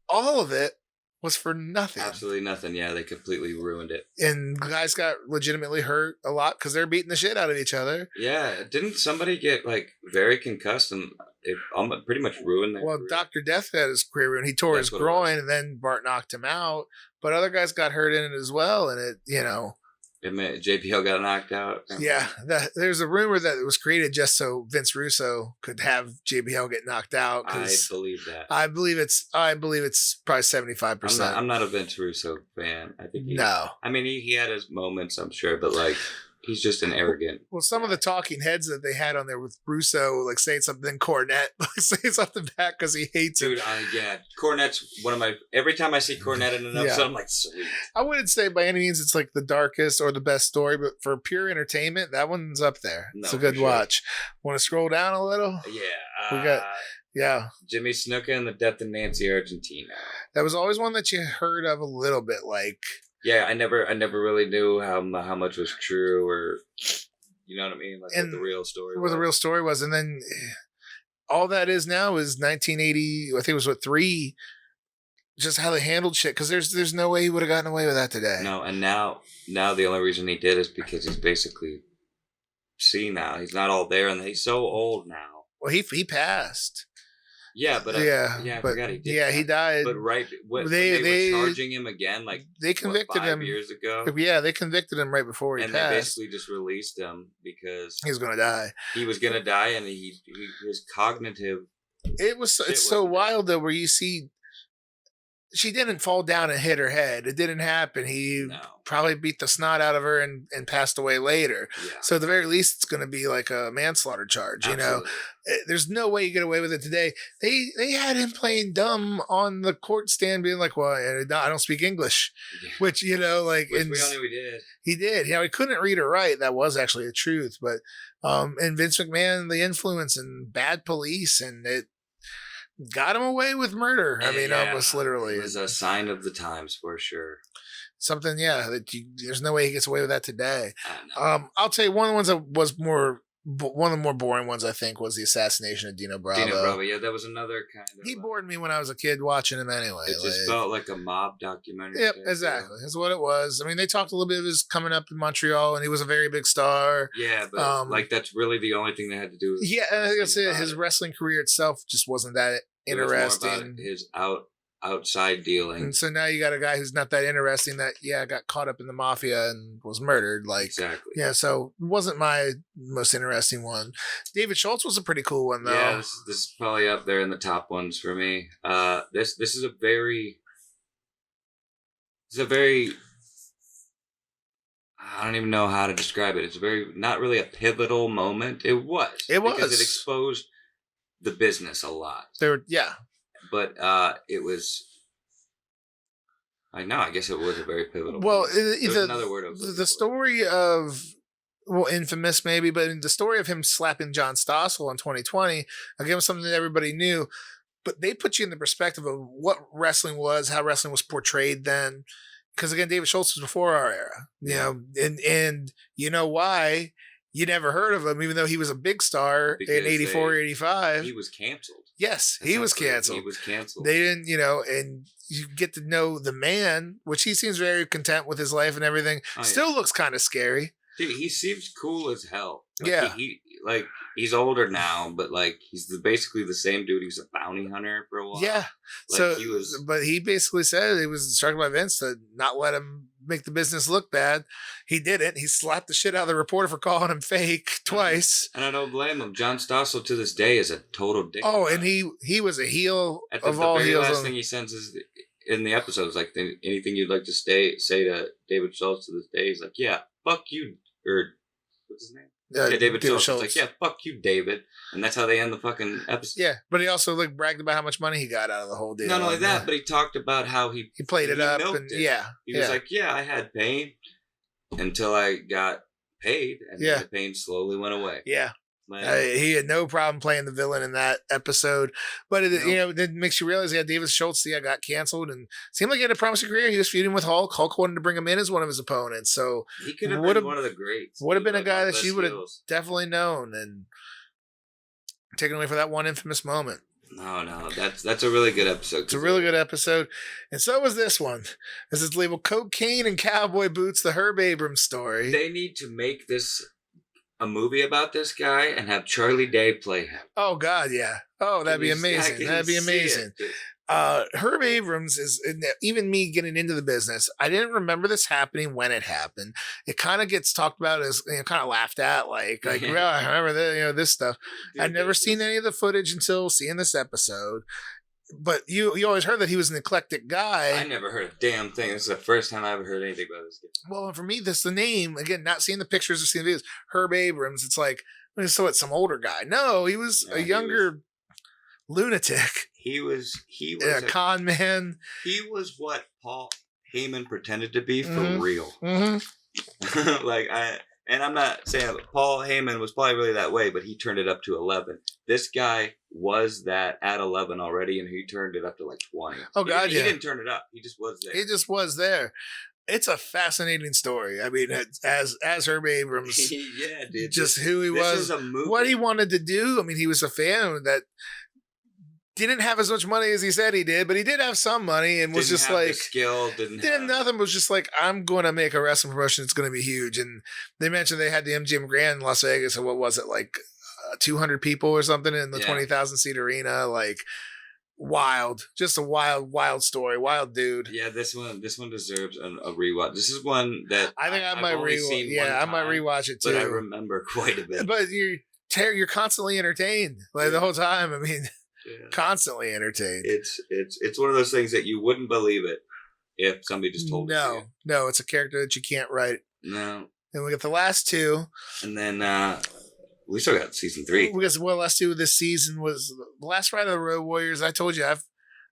all of it was for nothing. Absolutely nothing. Yeah, they completely ruined it. And guys got legitimately hurt a lot because they're beating the shit out of each other. Yeah. Didn't somebody get very concussed and it pretty much ruined their career? Dr. Death had his career ruined. He tore his groin and then Bart knocked him out. But other guys got hurt in it as well. And JPL got knocked out. Yeah, there's a rumor that it was created just so Vince Russo could have JBL get knocked out. I believe that. I believe it's probably 75%. I'm not a Vince Russo fan. I think no. I mean, he had his moments, I'm sure, but he's just an arrogant. Well, some of the talking heads that they had on there with Russo, saying something, then Cornette saying something back because he hates him. Dude, Cornette's one of my. Every time I see Cornette in an episode, I'm like, sweet. I wouldn't say by any means it's the darkest or the best story, but for pure entertainment, that one's up there. It's a good watch. Want to scroll down a little? Yeah. We got Jimmy Snuka and the Death of Nancy Argentina. That was always one that you heard of a little bit, Yeah, I never really knew how much was true, or you know what I mean, what the real story was. What the real story was, and then all that is now is 1980. I think it was 3. Just how they handled shit, because there's no way he would have gotten away with that today. No, and now the only reason he did is because he's basically senile. He's not all there, and he's so old now. Well, he passed. Yeah, but I forgot he did. Yeah, he died. But when they were charging him again, they convicted him 5 years ago. Yeah, they convicted him right before he passed. And they basically just released him because he was going to die. He was going to die, and his cognitive. It's so wild though, where you see she didn't fall down and hit her head. It didn't happen. He probably beat the snot out of her and passed away later. Yeah. So at the very least, it's going to be like a manslaughter charge. Absolutely. You know, there's no way you get away with it today. They had him playing dumb on the court stand, being like, "Well, I don't speak English," which we all knew he did. He did. He couldn't read or write. That was actually the truth. But and Vince McMahon, the influence and bad police, and it got him away with murder. I mean, almost literally. It was a sign of the times for sure. Something, there's no way he gets away with that today. I'll tell you, one of the ones that was one of the more boring ones, I think, was the assassination of Dino Bravo. Dino Bravo, yeah, that was another kind of... He bored me when I was a kid watching him anyway. It just felt like a mob documentary. Yep, exactly. That's what it was. I mean, they talked a little bit of his coming up in Montreal, and he was a very big star. Yeah, but that's really the only thing they had to do. Yeah, I think that's it. His wrestling career itself just wasn't that interesting. It was more about his outside dealing. And so now you got a guy who's not that interesting that got caught up in the mafia and was murdered. Exactly. Yeah, so it wasn't my most interesting one. David Schultz was a pretty cool one though. Yeah, this is probably up there in the top ones for me. This is a very I don't even know how to describe it. It's not really a pivotal moment. It was because it exposed the business a lot. But it was. I guess it was a very pivotal. Well, another word. The story of, infamous maybe, but the story of him slapping John Stossel in 2020, again, was something that everybody knew. But they put you in the perspective of what wrestling was, how wrestling was portrayed then. Because again, David Schultz was before our era, and you know why. You never heard of him, even though he was a big star in 84, 85. He was canceled. Yes, he was canceled. He was canceled. They didn't, and you get to know the man, which he seems very content with his life and everything. Still looks kind of scary. Dude, he seems cool as hell. Yeah. He's older now, but he's basically the same dude. He was a bounty hunter for a while. Yeah. But he basically said he was instructed by Vince to not let him make the business look bad. He didn't. He slapped the shit out of the reporter for calling him fake twice. And I don't blame him. John Stossel to this day is a total dick. Oh, and he was a heel of all heels. The last thing he sends is in the episode is anything you'd like to say to David Schultz to this day. He's like, yeah, fuck you, or what's his name? David Schultz. It's like, yeah, fuck you, David. And that's how they end the fucking episode. Yeah, but he also bragged about how much money he got out of the whole deal. Not only that, but he talked about how he played it up. And he was like, yeah, I had pain until I got paid, and the pain slowly went away. Yeah. He had no problem playing the villain in that episode, but it makes you realize David Schultz got canceled and seemed like he had a promising career. He was feuding with Hulk. Hulk wanted to bring him in as one of his opponents, so he could have been one of the greats. Would have been a guy that she would have definitely known and taken away for that one infamous moment. No, that's a really good episode. It's a really good episode, and so was this one. This is labeled "Cocaine and Cowboy Boots: The Herb Abrams Story." They need to make this a movie about this guy and have Charlie Day play him. Oh God, yeah. Oh, that'd be amazing. That'd be amazing. Herb Abrams is, even me getting into the business, I didn't remember this happening when it happened. It kind of gets talked about as kind of laughed at, well, I remember this stuff. I'd never seen any of the footage until seeing this episode. But you always heard that he was an eclectic guy. I never heard a damn thing. This is the first time I ever heard anything about this guy. Well, for me, this the name. Again, not seeing the pictures or seeing the videos. Herb Abrams. It's like, so it's some older guy. No, he was a younger lunatic. He was a con man. He was what Paul Heyman pretended to be for real. Mm-hmm. And I'm not saying Paul Heyman was probably really that way, but he turned it up to 11. This guy was that at 11 already, and he turned it up to 20. Oh, God, He didn't turn it up. He just was there. He just was there. It's a fascinating story. I mean, as Herb Abrams, yeah, dude, just who he was, what he wanted to do. I mean, he was a fan that didn't have as much money as he said he did, but he did have some money and was just the skill, did nothing, was just I'm going to make a wrestling promotion. It's going to be huge. And they mentioned they had the MGM Grand in Las Vegas. So what was it, 200 people or something in the 20,000 seat arena? Wild, just a wild story, wild dude. Yeah, this one deserves a rewatch. This is one that I think I might rewatch. Yeah, I might rewatch it too. But I remember quite a bit. But you're constantly entertained the whole time. I mean, Constantly entertained. It's one of those things that you wouldn't believe it if somebody just told you. No, it's a character that you can't write. No. And we got the last two. And then we still got season 3. Because the last two of this season was the last ride of the Road Warriors. I told you, I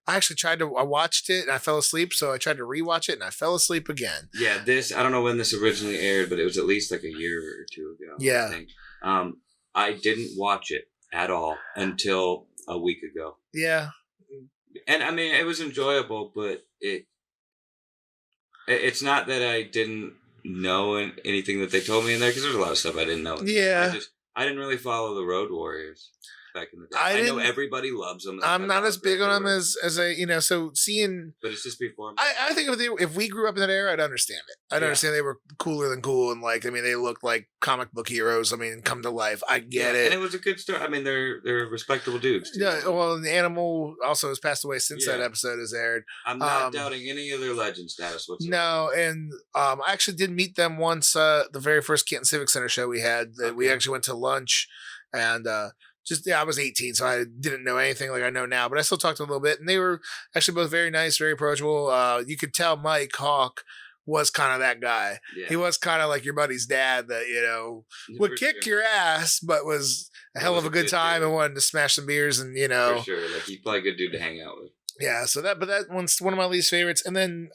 actually I watched it and I fell asleep, so I tried to rewatch it and I fell asleep again. Yeah, I don't know when this originally aired, but it was at least like a year or two ago. Yeah. I think. I didn't watch it at all until a week ago. Yeah. And I mean, it was enjoyable, but it's not that I didn't know anything that they told me in there, because there's a lot of stuff I didn't know. Yeah. I didn't really follow the Road Warriors back in the day. I know everybody loves them. I'm not as big on them as so seeing. But it's just before. I think if we grew up in that era, I'd understand it. I'd understand they were cooler than cool, and they looked like comic book heroes. I mean, come to life. I get it. And it was a good story. I mean, they're respectable dudes. Too. Yeah. Well, the Animal also has passed away since that episode has aired. I'm not doubting any of their legend status whatsoever. No, and I actually did meet them once. The very first Canton Civic Center show we had. We actually went to lunch, and I was 18, so I didn't know anything like I know now, but I still talked to them a little bit, and they were actually both very nice, very approachable. You could tell Mike Hawk was kind of that guy. Yeah. He was kind of like your buddy's dad that, would kick your ass, but was a hell of a good time and wanted to smash some beers and, For sure. Like, he's probably a good dude to hang out with. Yeah, but that one's one of my least favorites. And then,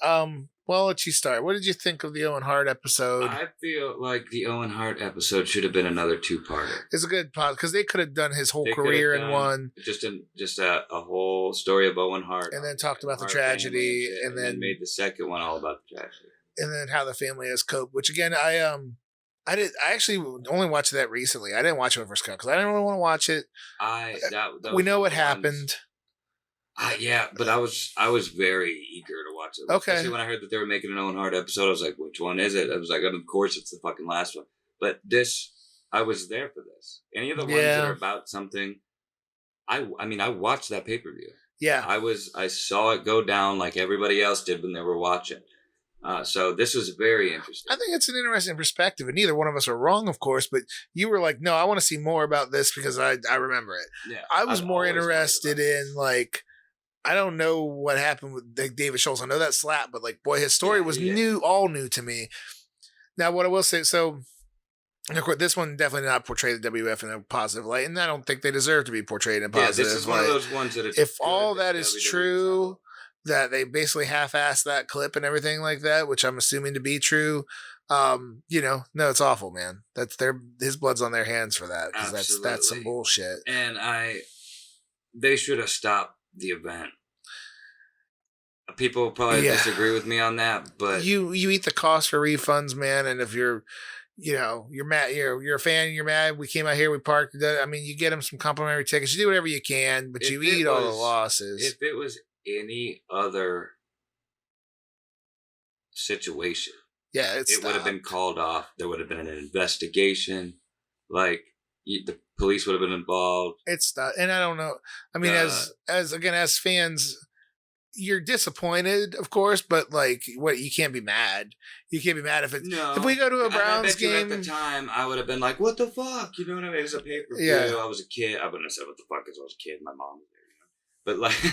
I'll let you start. What did you think of the Owen Hart episode? I feel like the Owen Hart episode should have been another 2-parter. It's a good pod because they could have done his whole career in one. Just a whole story of Owen Hart, and then talked about the tragedy, and then made the second one all about the tragedy, and then how the family has coped. Which again, I actually only watched that recently. I didn't watch it when it first came because I didn't really want to watch it. We know what happened. Yeah, but I was very eager to watch it. Okay. Especially when I heard that they were making an Owen Hart episode, I was like, which one is it? I was like, of course it's the fucking last one. But this, I was there for this. Any of the ones that are about something, I watched that pay-per-view. Yeah. I saw it go down like everybody else did when they were watching. So this was very interesting. I think it's an interesting perspective, and neither one of us are wrong, of course, but you were like, no, I want to see more about this because I remember it. Yeah. I was more interested in I don't know what happened with David Schultz. I know that slap, but boy, his story was all new to me. Now, what I will say, so of course, this one definitely did not portray the WF in a positive light, and I don't think they deserve to be portrayed in a positive light. Yeah, this is one of those ones that if all that is true, that they basically half-assed that clip and everything like that, which I'm assuming to be true, no, it's awful, man. His blood's on their hands for that, because that's some bullshit. And they should have stopped the event. People probably disagree with me on that, but you eat the cost for refunds, man. And if you're mad, you're a fan, you're mad. We came out here, we parked. I mean, you get them some complimentary tickets. You do whatever you can, but you eat all the losses. If it was any other situation, it would have been called off. There would have been an investigation. The police would have been involved. It's not, and I don't know. I mean, as fans, you're disappointed, of course, but you can't be mad. You can't be mad if we go to a Browns game. At the time, I would have been like, "What the fuck?" You know what I mean? It was a pay-per-view. Yeah. I was a kid. I wouldn't have said "What the fuck" because I was a kid. My mom was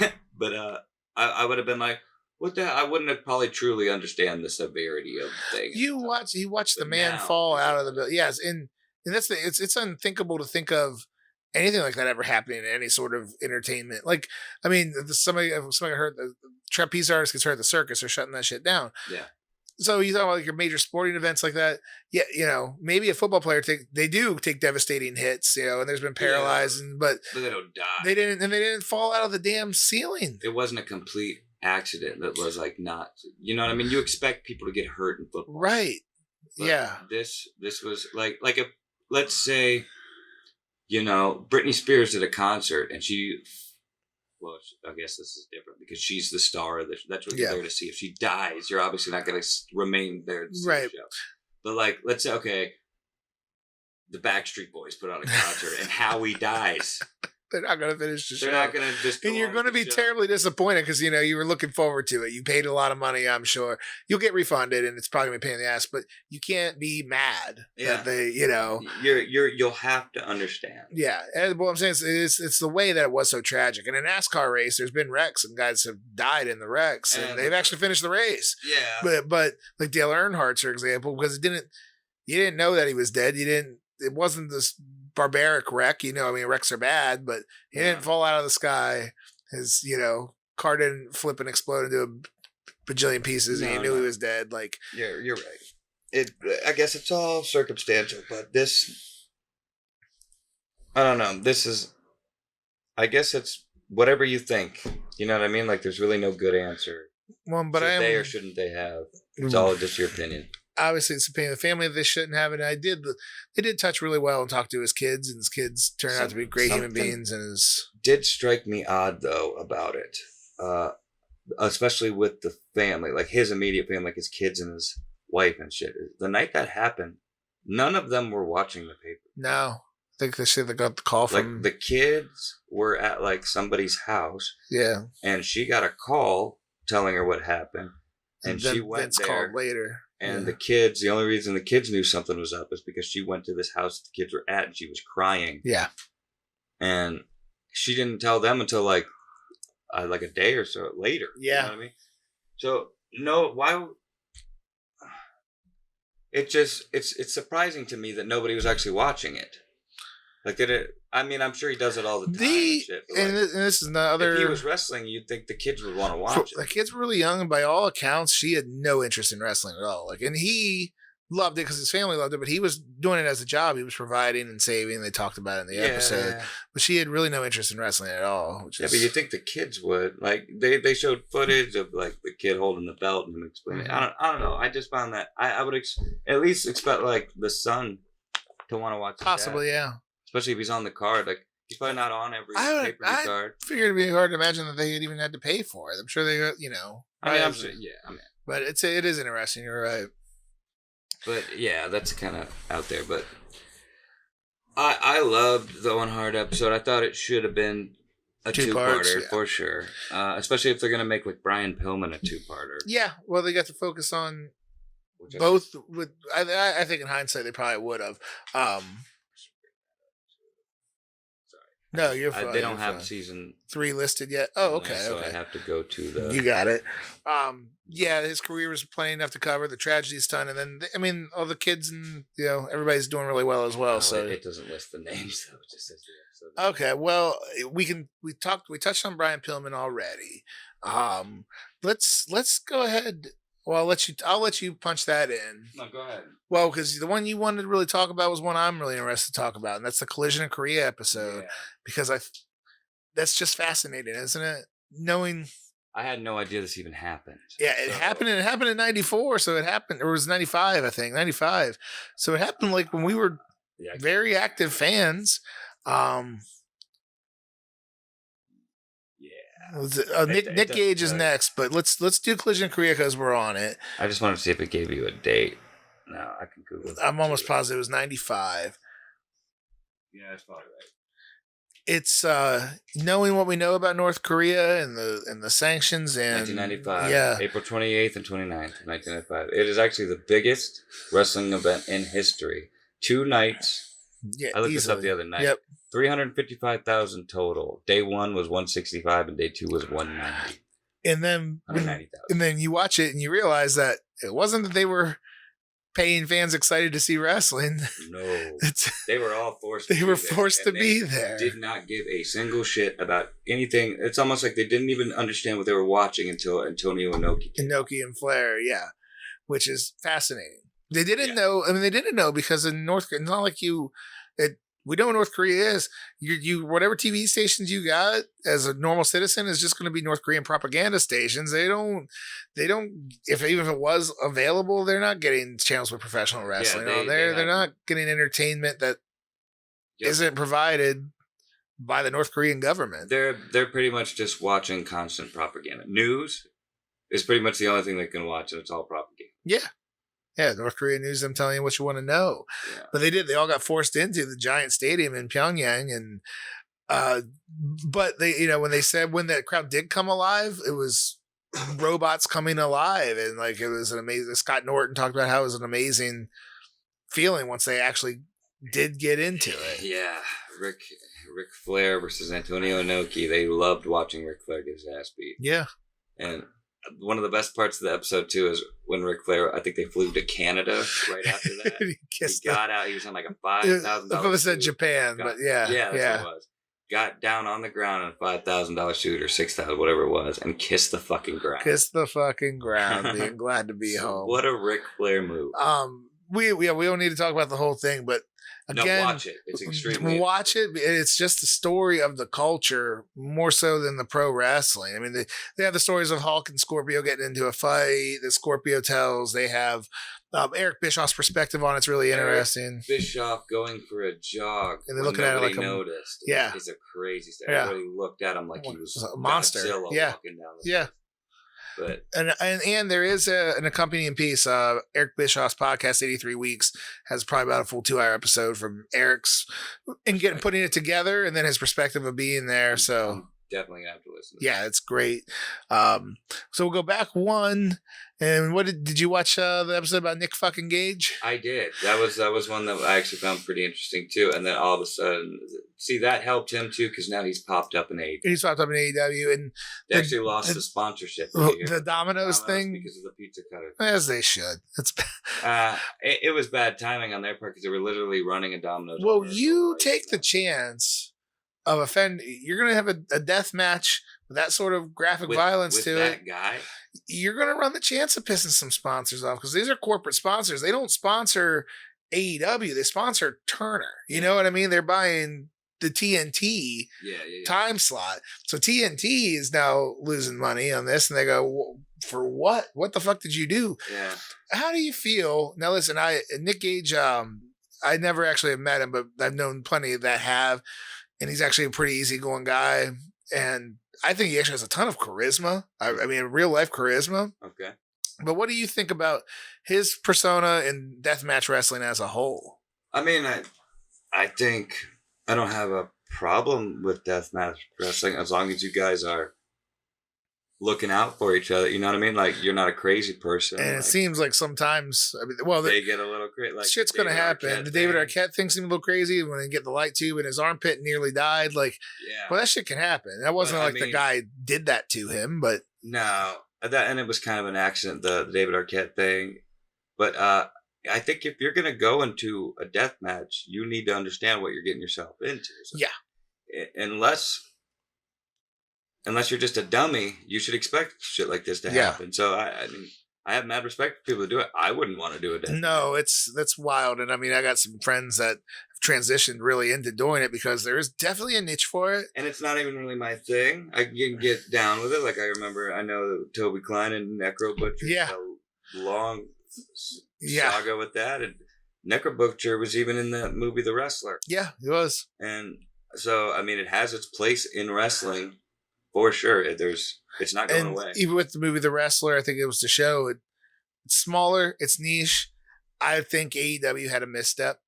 there, but I would have been like, "What the?" I wouldn't have probably truly understand the severity of the thing. You watch the man fall out of the building. Yes, and that's it's unthinkable to think of anything like that ever happening in any sort of entertainment. Somebody heard the trapeze artist gets hurt at the circus, they're shutting that shit down. Yeah. So you talk about your major sporting events like that. Yeah, maybe a football player they do take devastating hits, and there's been paralyzed, but they don't die. They didn't fall out of the damn ceiling. It wasn't a complete accident. That was not. You know what I mean? You expect people to get hurt in football, right? But yeah. This was like if, let's say, Britney Spears did a concert and I guess this is different because she's the star. That's what you're there to see. If she dies, you're obviously not going to remain there to see the show. But let's say, okay, the Backstreet Boys put on a concert and Howie dies. They're not going to finish the show. They're not going to just. And you're going to be terribly disappointed because, you know, you were looking forward to it. You paid a lot of money, I'm sure. You'll get refunded and it's probably going to be a pain in the ass, but you can't be mad that they, you know. You'll have to understand. Yeah. And what I'm saying is it's the way that it was so tragic. In a NASCAR race, there's been wrecks and guys have died in the wrecks and they've actually finished the race. Yeah. But like Dale Earnhardt's, for example, because you didn't know that he was dead. It wasn't this barbaric wreck, you know. I mean, wrecks are bad, but he didn't fall out of the sky. His, you know, car didn't flip and explode into a bajillion pieces, and he knew he was dead. Like, you're right. I guess it's all circumstantial, but this, I don't know. This is, I guess it's whatever you think. You know what I mean? Like, there's really no good answer. Well, but Should they or shouldn't they have? It's all just your opinion. Obviously, it's the family that they shouldn't have it. They did touch really well and talk to his kids, and his kids turned out to be great human beings. And did strike me odd though about it, especially with the family, like his immediate family, like his kids and his wife and shit. The night that happened, none of them were watching the paper. No, I think they got the call from like the kids were at like somebody's house. Yeah, and she got a call telling her what happened, and she went Vince there. Called later. And the kids, the only reason the kids knew something was up is because she went to this house the kids were at and she was crying. Yeah. And she didn't tell them until like a day or so later. Yeah. You know what I mean? So, no, why? It's surprising to me that nobody was actually watching it. Like, did it? I mean, I'm sure he does it all the time. And this is another. If he was wrestling, you'd think the kids would want to watch it. The kids were really young, and by all accounts, she had no interest in wrestling at all. Like, and he loved it because his family loved it, but he was doing it as a job. He was providing and saving. They talked about it in the episode, but she had really no interest in wrestling at all. But you think the kids would? Like, they showed footage of like the kid holding the belt and explaining. I don't know. I just found that I would at least expect like the son to want to watch. Possibly, yeah. Especially if he's on the card. Like, he's probably not on every pay-per-view card. I figured it'd be hard to imagine that they even had to pay for it. I'm sure they, you know. I'm sure, but it is interesting. You're right. But, yeah, that's kind of out there. But I loved the Owen Hart episode. I thought it should have been a two-parter for sure. Especially if they're going to make, like, Brian Pillman a two-parter. Yeah. Well, they got to focus on both. I think in hindsight, they probably would have. No, you're fine. They don't have season 3 listed yet. Oh, okay. So I have to go to the. You got it. Yeah, his career was plenty enough to cover the tragedy's done, and then I mean, all the kids and everybody's doing really well as well. So it doesn't list the names though; it just says the episode. Okay, well, we touched on Brian Pillman already. Let's go ahead. Well, I'll let you punch that in. No, go ahead. Well, because the one you wanted to really talk about was one I'm really interested to talk about, and that's the Collision in Korea episode. Yeah. Because that's just fascinating, isn't it? Knowing. I had no idea this even happened. Yeah, it happened. It happened in '94, so it happened. Or it was '95, I think, '95. So it happened like when we were very active fans. Nick Gage is next, but let's do Collision in Korea because we're on it. I just wanted to see if it gave you a date. No, I can Google it. I'm almost positive it was 95. Yeah, that's probably right. It's knowing what we know about North Korea and the sanctions and 1995. Yeah, April 28th and 29th, 1995. It is actually the biggest wrestling event in history. 2 nights. Yeah, I looked this up the other night. Yep. 355,000 total. Day 1 was 165 and day 2 was 190. And then you watch it and you realize that it wasn't that they were paying fans excited to see wrestling. No. They were all forced to be there. Did not give a single shit about anything. It's almost like they didn't even understand what they were watching until Antonio Inoki came. Inoki and Flair, yeah. Which is fascinating. They didn't know. I mean, they didn't know because in North Korea, it's not like we know what North Korea is. You whatever TV stations you got as a normal citizen is just going to be North Korean propaganda stations. They don't. Even if it was available, they're not getting channels with professional wrestling. They're not getting entertainment that isn't provided by the North Korean government. They're pretty much just watching constant propaganda. News is pretty much the only thing they can watch, and it's all propaganda. Yeah. Yeah, North Korean news, them telling you what you want to know. Yeah. But they all got forced into the giant stadium in Pyongyang. And But they, when they said when that crowd did come alive, it was robots coming alive, and like it was an amazing. Scott Norton talked about how it was an amazing feeling once they actually did get into it. Yeah, Ric Flair versus Antonio Inoki. They loved watching Ric Flair get his ass beat. Yeah, and one of the best parts of the episode too is when Ric Flair. I think they flew to Canada right after that. he got out. He was on like a $5,000. If it was in Japan, but yeah, that's what it was. Got down on the ground in a $5,000 suit or $6,000, whatever it was, and kissed the fucking ground. Being glad to be home. What a Ric Flair move. We don't need to talk about the whole thing, but again, watch it. It's extremely watch it. It's just the story of the culture more so than the pro wrestling. I mean, they have the stories of Hulk and Scorpio getting into a fight that Scorpio tells. They have Eric Bischoff's perspective on it's really interesting. Bischoff going for a jog, and they're looking at it like noticed. Yeah, it's a crazy story. Yeah. Everybody looked at him like he was a monster. Godzilla walking down the street. But and there is an accompanying piece. Eric Bischoff's podcast, 83 Weeks, has probably about a full 2-hour episode from Eric's and putting it together, and then his perspective of being there. So I'm definitely gonna have to listen. Yeah, it's great. So we'll go back one. And what did you watch the episode about Nick fucking Gage? I did. That was one that I actually found pretty interesting too. And then all of a sudden, see, that helped him too because now he's popped up in AEW. He's popped up in AEW, and they actually lost the sponsorship. The Domino's thing because of the pizza cutter. As they should. It was bad timing on their part because they were literally running a Domino's. Well, you take the chance of you're going to have a death match with that sort of graphic violence with to that it. Guy. You're going to run the chance of pissing some sponsors off because these are corporate sponsors. They don't sponsor AEW. They sponsor Turner. You know what I mean? They're buying the TNT time slot. So TNT is now losing money on this, and they go, for what? What the fuck did you do? Yeah. How do you feel? Now, listen, Nick Gage, I never actually have met him, but I've known plenty that have, and he's actually a pretty easygoing guy. And I think he actually has a ton of charisma. I mean, real life charisma. Okay. But what do you think about his persona in deathmatch wrestling as a whole? I mean, I think I don't have a problem with deathmatch wrestling as long as you guys are looking out for each other. You know what I mean? Like, you're not a crazy person. And it seems like sometimes, they get a little crazy. Like, shit's going to happen. The David Arquette thing seemed a little crazy when they get the light tube in his armpit and nearly died. Like, well, that shit can happen. That wasn't the guy did that to him, but. No. And it was kind of an accident, the David Arquette thing. But I think if you're going to go into a death match, you need to understand what you're getting yourself into. So Unless you're just a dummy, you should expect shit like this to happen. So I mean, I have mad respect for people who do it. I wouldn't want to do it. No, that's wild. And I mean, I got some friends that have transitioned really into doing it because there is definitely a niche for it. And it's not even really my thing. I can get down with it. Like I know Toby Klein and Necro Butcher. Yeah. A long saga with that. And Necro Butcher was even in the movie The Wrestler. Yeah, he was. And so, I mean, it has its place in wrestling. For sure, it's not going away. Even with the movie The Wrestler, I think it was the show. It's smaller, it's niche. I think AEW had a misstep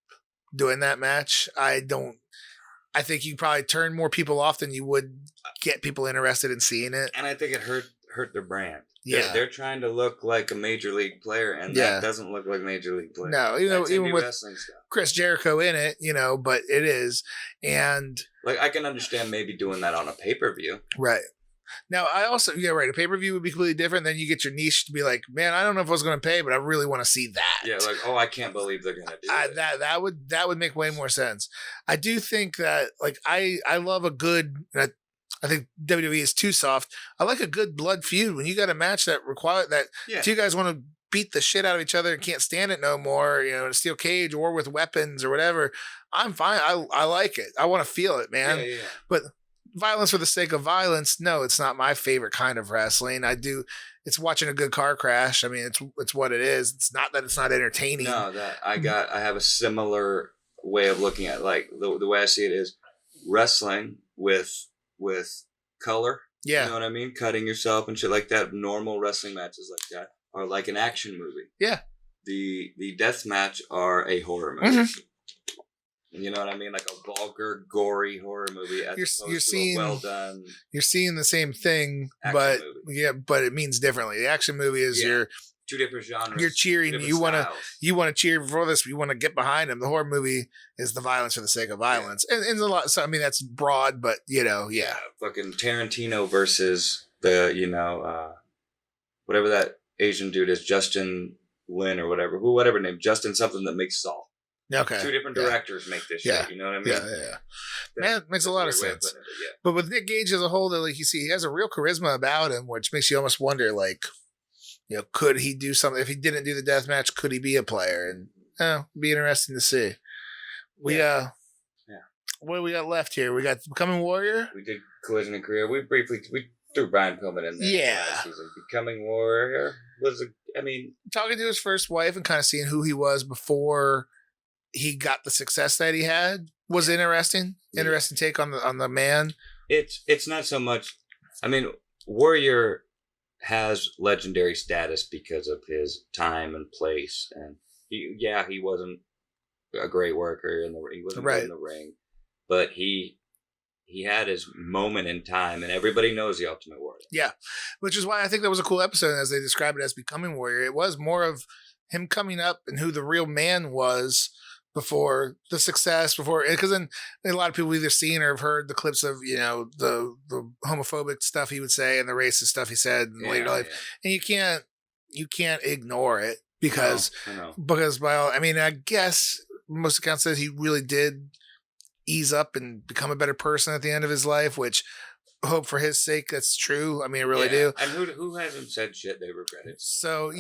doing that match. I think you probably turn more people off than you would get people interested in seeing it. And I think it hurt their brand. Yeah, they're trying to look like a major league player, and that doesn't look like major league player. No, even with Chris Jericho in it, but it is. And like, I can understand maybe doing that on a pay-per-view. Right. Now, I also, a pay-per-view would be completely different. Then you get your niche to be like, man, I don't know if I was going to pay, but I really want to see that. Yeah, like, I can't believe they're going to do that. That would make way more sense. I do think that, like, I love a good, I think WWE is too soft. I like a good blood feud when you got a match that two guys want to beat the shit out of each other and can't stand it no more, in a steel cage or with weapons or whatever. I'm fine. I like it. I want to feel it, man. Yeah. But violence for the sake of violence, no, it's not my favorite kind of wrestling. It's watching a good car crash. I mean, it's what it is. It's not that it's not entertaining. No, I have a similar way of looking at it. Like the way I see it is wrestling with color. Yeah. You know what I mean? Cutting yourself and shit like that. Normal wrestling matches like that are like an action movie. Yeah. The death match are a horror movie. Mm-hmm. You know what I mean? Like a vulgar, gory horror movie as opposed to a well done. You're seeing the same thing, but it means differently. The action movie is your two different genres. You're cheering. You want to cheer for this. You want to get behind them. The horror movie is the violence for the sake of violence, and a lot. So I mean, that's broad, but fucking Tarantino versus the whatever that Asian dude is, Justin Lin or whatever name, Justin something that makes Salt. Okay. Two different directors make this shit. You know what I mean? Yeah. Man, it makes a lot of sense. But with Nick Gage as a whole, like you see, he has a real charisma about him, which makes you almost wonder, like, could he do something? If he didn't do the death match, could he be a player? And it'd be interesting to see. What do we got left here? We got Becoming Warrior. We did Collision and Career. We threw Brian Pillman in there. Yeah. Last season. Becoming Warrior was talking to his first wife and kind of seeing who he was before he got the success that he had was interesting. Interesting take on the man. It's not so much. I mean, Warrior has legendary status because of his time and place, and he wasn't a great worker he wasn't good in the ring, but he had his moment in time, and everybody knows the Ultimate Warrior. Yeah, which is why I think that was a cool episode. As they describe it as Becoming Warrior, it was more of him coming up and who the real man was before the success, because then a lot of people either seen or have heard the clips of the homophobic stuff he would say and the racist stuff he said in later life, and you can't ignore it because I guess most accounts says he really did ease up and become a better person at the end of his life, which I hope for his sake that's true. I mean, I really do. And who hasn't said shit they regretted? So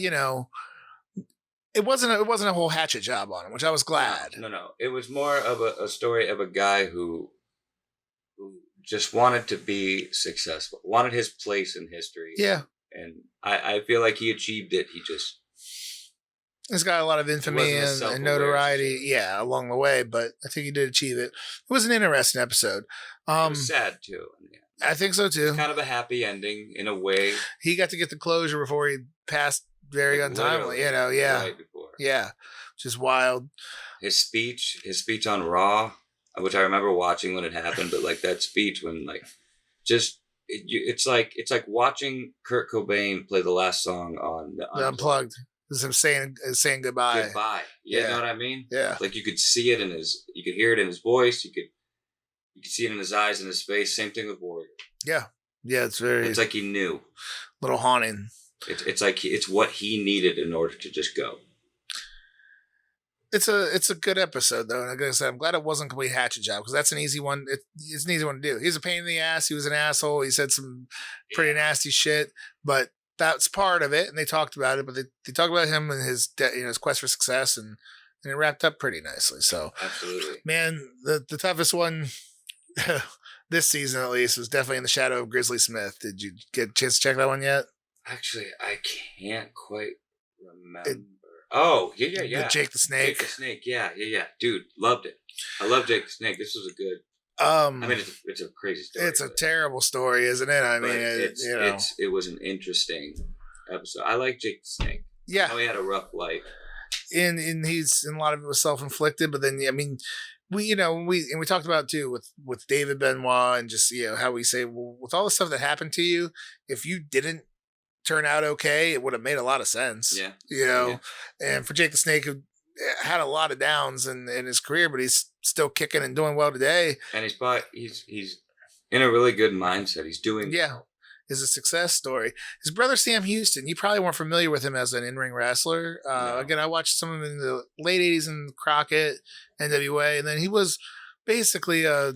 It wasn't a whole hatchet job on him, which I was glad. No. It was more of a story of a guy who just wanted to be successful, wanted his place in history. Yeah. And I feel like he achieved it. He's got a lot of infamy and notoriety, along the way, but I think he did achieve it. It was an interesting episode. It was sad, too. I think so, too. Kind of a happy ending, in a way. He got to get the closure before he passed very untimely, right before. Yeah, which is wild. His speech on Raw, which I remember watching when it happened, but like that speech when it's like watching Kurt Cobain play the last song on the Unplugged. It's him saying goodbye. Goodbye. You know what I mean? Yeah. Like you could see it you could hear it in his voice. You could see it in his eyes and his face. Same thing with Warrior. Yeah. Yeah, it's like he knew. Little haunting. It's like it's what he needed in order to just go. It's a good episode though, and like I said, I'm glad it wasn't a complete hatchet job because that's an easy one. It's an easy one to do. He's a pain in the ass. He was an asshole. He said some pretty nasty shit, but that's part of it. And they talked about it, but they talked about him and his his quest for success, and it wrapped up pretty nicely. So absolutely, man, the toughest one this season at least was definitely In the Shadow of Grizzly Smith. Did you get a chance to check that one yet? Actually, I can't quite remember. Yeah. Jake the Snake. Jake the Snake, yeah. Dude, loved it. I love Jake the Snake. This was a good. It's a crazy story. It's a terrible story, isn't it? I mean, it was an interesting episode. I like Jake the Snake. Yeah, I know he had a rough life, and he's in a lot of it was self-inflicted. But then, I mean, we talked about it too with David Benoit and just how we say, well, with all the stuff that happened to you, if you didn't turn out okay, it would have made a lot of sense. Yeah. And for Jake the Snake, who had a lot of downs in his career, but he's still kicking and doing well today. And he's in a really good mindset. He's doing well. Is a success story. His brother Sam Houston, you probably weren't familiar with him as an in-ring wrestler. No. Again, I watched some of him in the late 80s in Crockett, NWA, and then he was basically a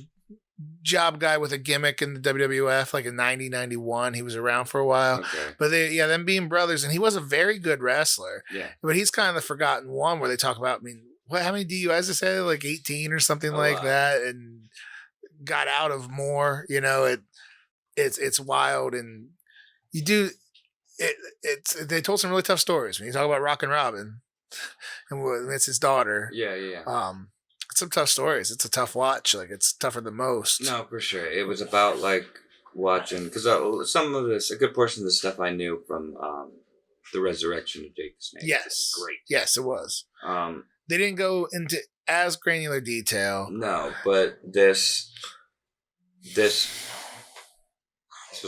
job guy with a gimmick in the WWF, like in 90, 91. He was around for a while. Okay. But them being brothers, and he was a very good wrestler. Yeah. But he's kind of the forgotten one where they talk about, how many DUIs they say? Like 18 or something like that, and got out of more. It's wild, and you do it. They told some really tough stories when you talk about Rockin' Robin, and it's his daughter. Yeah. Some tough stories. It's a tough watch. Like it's tougher than most. No, for sure. It was about like watching because some of this, a good portion of the stuff I knew from the resurrection of Jake the Snake. Yes, great. Yes, it was. They didn't go into as granular detail. No, but this was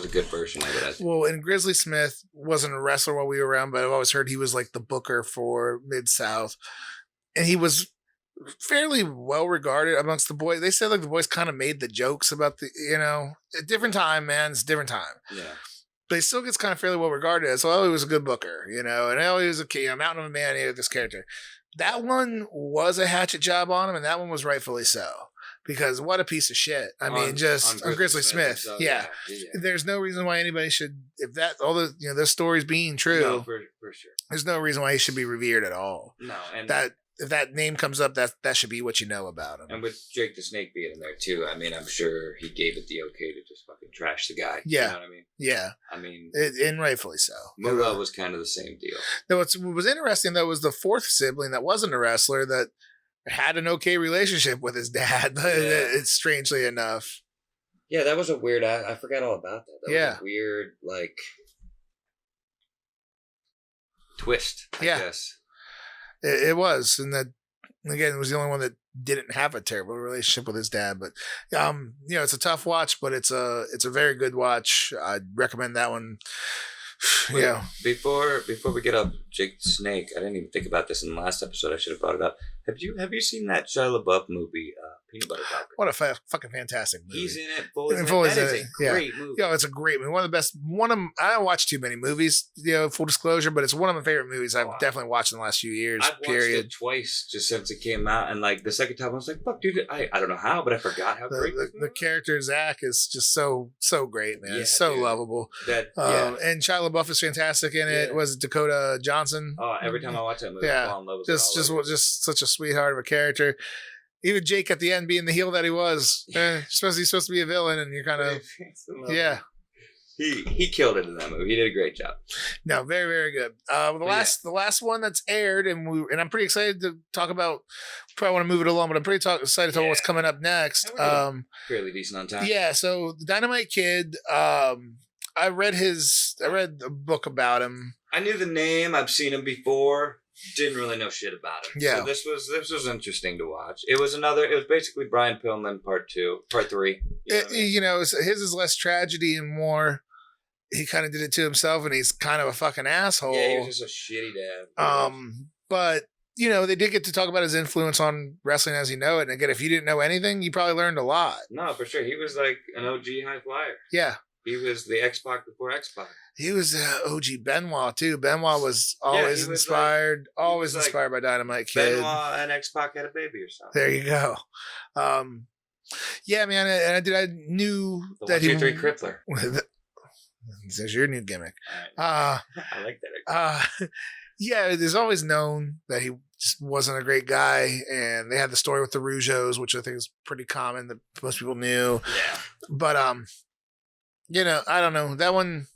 a good version of it. I think. Well, and Grizzly Smith wasn't a wrestler while we were around, but I've always heard he was like the booker for Mid-South. And he was fairly well regarded amongst the boys. They said like the boys kind of made the jokes about the, a different time, man. It's a different time. Yeah. But he still gets kind of fairly well regarded as, he was a good booker, and he was a mountain of a man, he had this character. That one was a hatchet job on him, and that one was rightfully so. Because what a piece of shit. I mean, just on Grizzly Smith. Yeah. There's no reason why anybody should, if that, all the, those stories being true. No, for sure. There's no reason why he should be revered at all. No. And if that name comes up, that should be what you know about him. And with Jake the Snake being in there too, I mean, I'm sure he gave it the okay to just fucking trash the guy. Yeah. You know what I mean? Yeah. I mean, and rightfully so. Moolah was kind of the same deal. No, what was interesting though was the fourth sibling that wasn't a wrestler that had an okay relationship with his dad. Yeah. It's strangely enough. Yeah, that was a weird. I forgot all about that. That was a weird twist. I guess. It was, and that again it was the only one that didn't have a terrible relationship with his dad. But it's a tough watch, but it's a very good watch. I'd recommend that one. Yeah. Before we get up, Jake the Snake. I didn't even think about this in the last episode. I should have brought it up. Have you seen that Shia LaBeouf movie, Peanut Butter Falcon? What a fucking fantastic movie! He's in it. That is a great movie. Yeah, it's a great movie. One of the best. I don't watch too many movies. Full disclosure, but it's one of my favorite movies I've definitely watched in the last few years. I've watched it twice just since it came out, and the second time I was like, "Fuck, dude!" I don't know how, but I forgot how great the character Zach is just so great, man. Yeah, it's so lovable. And Shia LaBeouf is fantastic in it. Was it Dakota Johnson? Oh, every time I watch that movie, I fall in love with just such a sweetheart of a character. Even Jake at the end being the heel that he was, he's supposed to be a villain, and you're kind of He killed it in that movie. He did a great job. No, very, very good. The last one that's aired, and I'm pretty excited to talk about. Probably want to move it along, but I'm pretty excited to talk about what's coming up next. Fairly decent on time. Yeah. So the Dynamite Kid. I read a book about him. I knew the name. I've seen him before. Didn't really know shit about him. Yeah. So this was interesting to watch. It was basically Brian Pillman part 3. His is less tragedy and more. He kind of did it to himself, and he's kind of a fucking asshole. Yeah, he was just a shitty dad. But they did get to talk about his influence on wrestling as you know it. And again, if you didn't know anything, you probably learned a lot. No, for sure. He was like an OG high flyer. Yeah. He was the X-Pac before X-Pac. He was OG Benoit too. Benoit was always inspired, inspired by Dynamite Kid. Benoit and X-Pac had a baby or something. There you go. Yeah, man, and I knew that he 1, 2, 3 Crippler. There's your new gimmick. I like that. Yeah, there's always known that he just wasn't a great guy, and they had the story with the Rougeaus, which I think is pretty common that most people knew. Yeah, but I don't know that one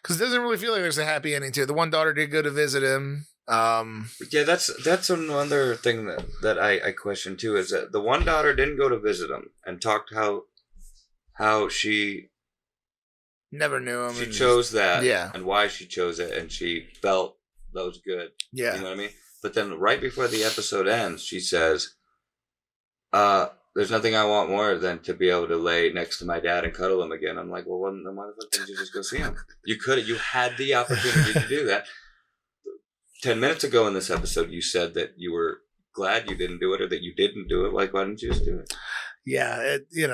because it doesn't really feel like there's a happy ending to it. The one daughter did go to visit him. Yeah, that's another thing that I question too is that the one daughter didn't go to visit him and talked how she never knew him. She chose that, yeah, and why she chose it, and she felt that was good. Yeah, you know what I mean. But then right before the episode ends, she says, there's nothing I want more than to be able to lay next to my dad and cuddle him again. I'm like, well, then why the fuck didn't you just go see him? You had the opportunity to do that. 10 minutes ago in this episode, you said that you were glad you didn't do it or that you didn't do it. Like, why didn't you just do it? Yeah, you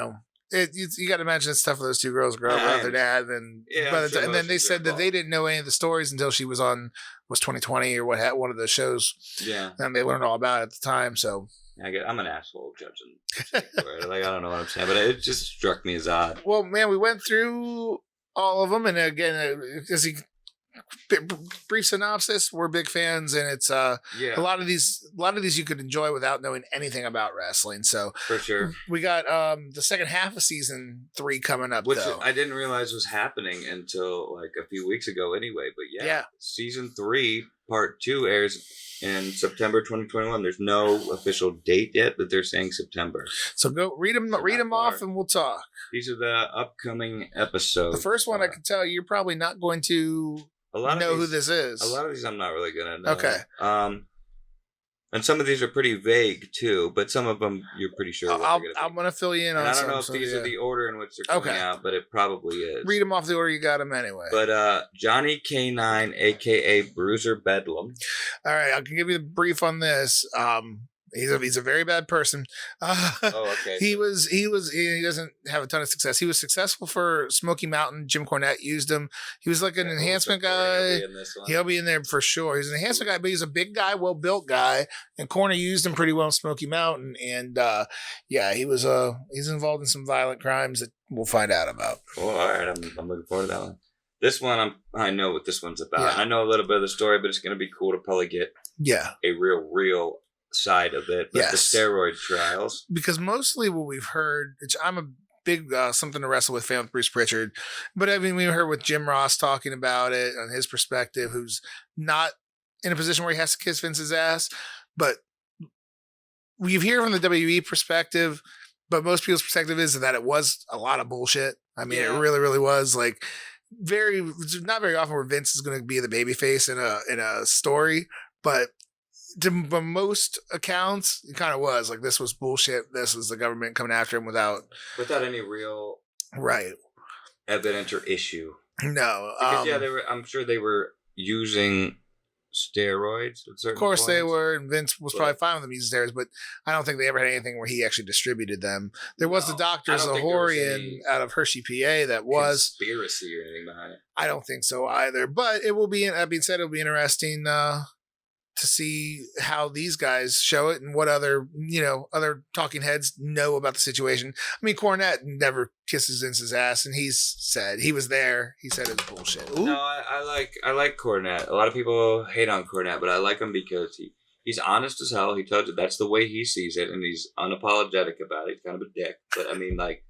got to imagine it's tough for those two girls growing up without their dad. And, and then they said that they didn't know any of the stories until she was on 2020 or one of the shows. Yeah. And they learned all about it at the time. So I'm an asshole judging. I don't know what I'm saying, but it just struck me as odd. Well, man, we went through all of them, and again, brief synopsis. We're big fans, and it's a lot of these you could enjoy without knowing anything about wrestling. So for sure, we got the second half of season 3 coming up, which though. I didn't realize was happening until like a few weeks ago. Anyway, but season 3 part 2 airs in September 2021. There's no official date yet, but they're saying September. So go read them off, and we'll talk. These are the upcoming episodes. The first one I can tell you're probably not going to know who this is. A lot of these I'm not really gonna know. Okay. And some of these are pretty vague too, but some of them you're pretty sure what they're going to be. I'm going to fill you in and on I don't know if some, these are the order in which they're coming out, but it probably is. Read them off the order you got them anyway. But Johnny K9, a.k.a. Bruiser Bedlam. All right, I can give you the brief on this. He's a very bad person. Okay. He doesn't have a ton of success. He was successful for Smoky Mountain. Jim Cornette used him. He was like an enhancement guy. He'll be in there for sure. He's an enhancement guy, but he's a big guy, well-built guy. And Cornette used him pretty well in Smoky Mountain. And he's involved in some violent crimes that we'll find out about. Oh, all right. I'm looking forward to that one. This one, I know what this one's about. Yeah. I know a little bit of the story, but it's going to be cool to probably get a real side of it, but the steroid trials. Because mostly what we've heard, which I'm a big something to wrestle with fan with Bruce Pritchard, but I mean, we heard with Jim Ross talking about it on his perspective, who's not in a position where he has to kiss Vince's ass, but we hear from the WWE perspective, but most people's perspective is that it was a lot of bullshit. I mean, it really, really was like not very often where Vince is going to be the babyface in a story, but by most accounts, it kind of was like this was bullshit. This was the government coming after him without any real evidence or issue. No, because I'm sure they were using steroids. At of course, they were, and Vince was probably fine with them using steroids, but I don't think they ever had anything where he actually distributed them. There was the Dr. Zahorian out of Hershey, PA, that was conspiracy or anything behind it. I don't think so either, but it will be. That being said, it'll be interesting to see how these guys show it and what other talking heads know about the situation. I mean, Cornette never kisses Vince's ass, and he's said he was there. He said it's bullshit. Ooh. No, I like Cornette. A lot of people hate on Cornette, but I like him because he's honest as hell. He tells you that's the way he sees it, and he's unapologetic about it. He's kind of a dick, but I mean, like,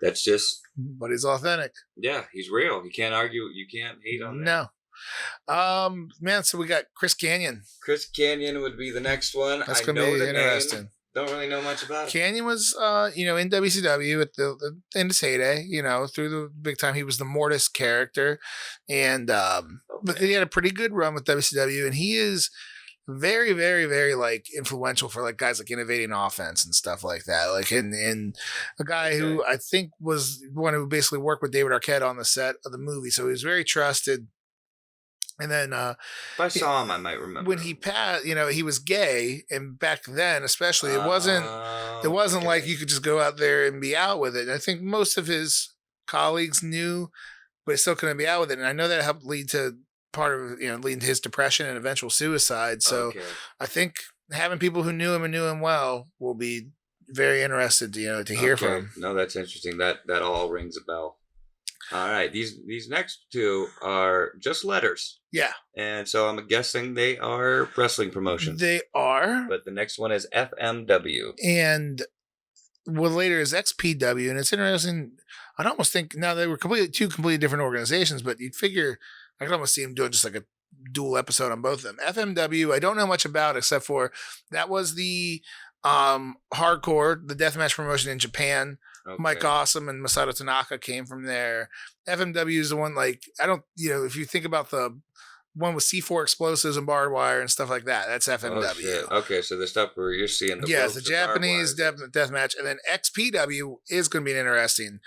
that's just. But he's authentic. Yeah, he's real. You can't argue. You can't hate on that. No. So we got Chris Kanyon. Chris Kanyon would be the next one. That's gonna be interesting. Don't really know much about it. Kanyon was, in WCW at in his heyday. Through the big time, he was the Mortis character, and but he had a pretty good run with WCW, and he is very, very, very like influential for like guys like Innovating Offense and stuff like that. Like in a guy who I think was one who basically worked with David Arquette on the set of the movie, so he was very trusted. And then if I saw him, I might remember when he passed. He was gay, and back then, especially, it wasn't like you could just go out there and be out with it. And I think most of his colleagues knew, but he still couldn't be out with it. And I know that helped lead to leading to his depression and eventual suicide. So I think having people who knew him and knew him well will be very interested to hear from him. No, that's interesting. That all rings a bell. All right, these next two are just letters. Yeah. And so I'm guessing they are wrestling promotions. They are. But the next one is FMW. And what later is XPW. And it's interesting. I'd almost think now they were two completely different organizations, but you'd figure I could almost see them doing just like a dual episode on both of them. FMW, I don't know much about except for that was the hardcore, the deathmatch promotion in Japan. Okay. Mike Awesome and Masato Tanaka came from there. FMW is the one, like, if you think about the one with C4 explosives and barbed wire and stuff like that, that's FMW. Oh, okay, so the stuff where you're seeing the the Japanese deathmatch, and then XPW is going to be interesting.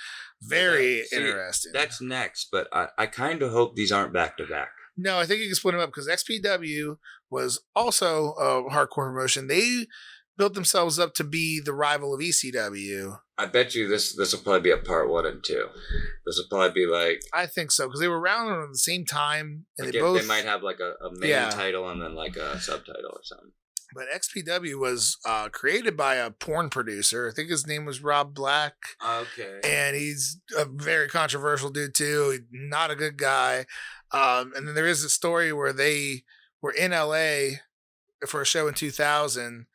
Very interesting. That's next, but I kind of hope these aren't back to back. No, I think you can split them up because XPW was also a hardcore promotion. They built themselves up to be the rival of ECW. I bet you this will probably be a part 1 and 2. This will probably be like... I think so, because they were around at the same time. And they might have like a main title and then like a subtitle or something. But XPW was created by a porn producer. I think his name was Rob Black. Okay. And he's a very controversial dude too. He's not a good guy. And then there is a story where they were in LA for a show in 2000.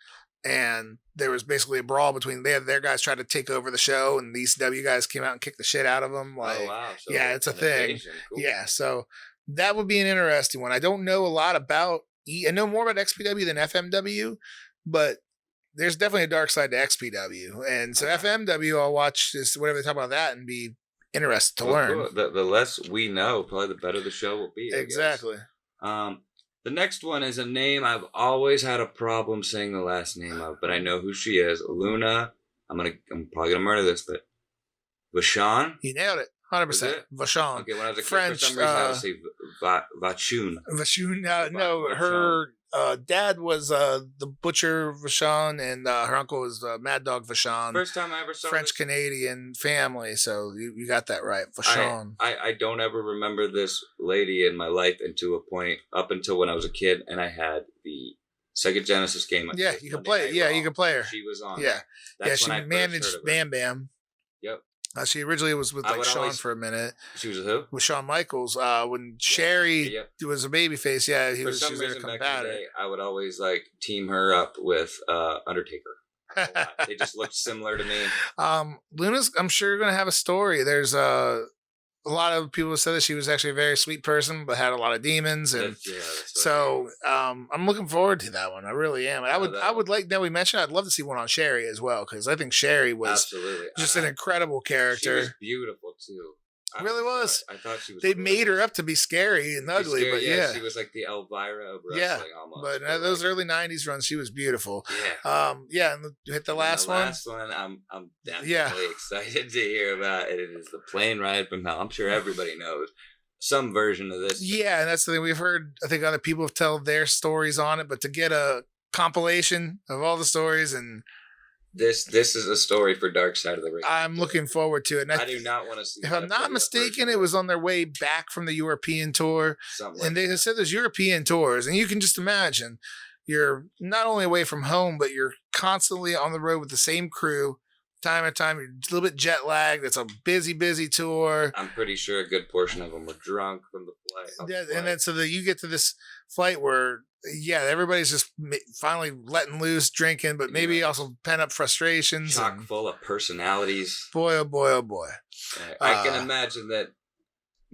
And there was basically a brawl between their guys tried to take over the show, and the ECW guys came out and kicked the shit out of them. Like, oh, wow. So it's a thing. Cool. Yeah, so that would be an interesting one. I don't know a lot about. I know more about XPW than FMW, but there's definitely a dark side to XPW, and so FMW, I'll watch this whatever they talk about that and be interested to learn. Cool. The less we know, probably the better the show will be. Exactly. The next one is a name I've always had a problem saying the last name of, but I know who she is. Luna. I'm probably gonna murder this, but Vachon. You nailed it. 100%. Vachon. Okay, when I was a kid, French, for some reason I would say Vachon. Vachon. No, her dad was the butcher Vachon, and her uncle was Mad Dog Vachon. First time I ever saw French Canadian family, so you got that right. Vachon. I don't ever remember this lady in my life up until when I was a kid, and I had the Sega Genesis game. Yeah, you can play it. Yeah, you can play her. She was on. Yeah, she managed Bam Bam. Yep. She originally was with Shawn for a minute. She was who? With Shawn Michaels. When Sherry was a babyface, she was there to combat it. I would always team her up with Undertaker. They just looked similar to me. Luna's, I'm sure, going to have a story. There's a lot of people said that she was actually a very sweet person, but had a lot of demons, and so I'm looking forward to that one. I really am. I would like that we mentioned. I'd love to see one on Sherry as well, because I think Sherry was just an incredible character. She was beautiful too. Really was. I thought she was. They made her up to be scary and ugly, but she was like the Elvira of wrestling almost. But those early '90s runs, she was beautiful. Yeah. And you hit the last one. The last one, I'm definitely excited to hear about. It is the Plane Ride from Hell. I'm sure everybody knows some version of this. Yeah, and that's the thing we've heard. I think other people have told their stories on it, but to get a compilation of all the stories and. This is a story for Dark Side of the Ring. I'm looking forward to it. And I do not want to see. If I'm not mistaken, it was on their way back from the European tour, and they said there's European tours, and you can just imagine you're not only away from home, but you're constantly on the road with the same crew, time and time. You're a little bit jet lagged. It's a busy tour. I'm pretty sure a good portion of them were drunk from the flight. Yeah, and then so that you get to this flight where. Yeah, everybody's just finally letting loose, drinking, but maybe also pent up frustrations. Chock full of personalities. Boy, oh boy, oh boy. I can imagine that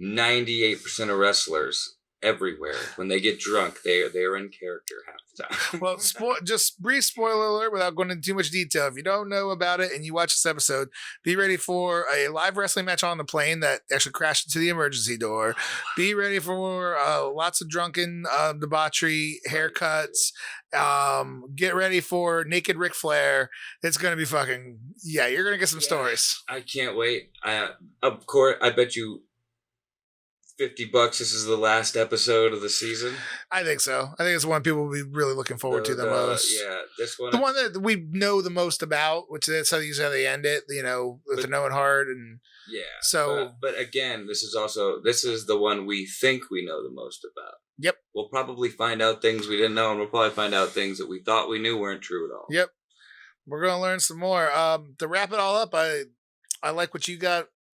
98% of wrestlers everywhere, when they get drunk, they're in character half the time. Well, just brief spoiler alert without going into too much detail. If you don't know about it and you watch this episode, be ready for a live wrestling match on the plane that actually crashed into the emergency door. Be ready for lots of drunken debauchery, haircuts. Get ready for naked Ric Flair. It's going to be fucking, you're going to get some stories. I can't wait. Of course, I bet you $50 this is the last episode of the season. I think so. I think it's one people will be really looking forward to the most. Yeah, this one. The one that we know the most about, which that's how usually how they end it, with the Owen Hart and so but again, this is the one we think we know the most about. Yep. We'll probably find out things we didn't know, and we'll probably find out things that we thought we knew weren't true at all. Yep. We're gonna learn some more. To wrap it all up, I like what you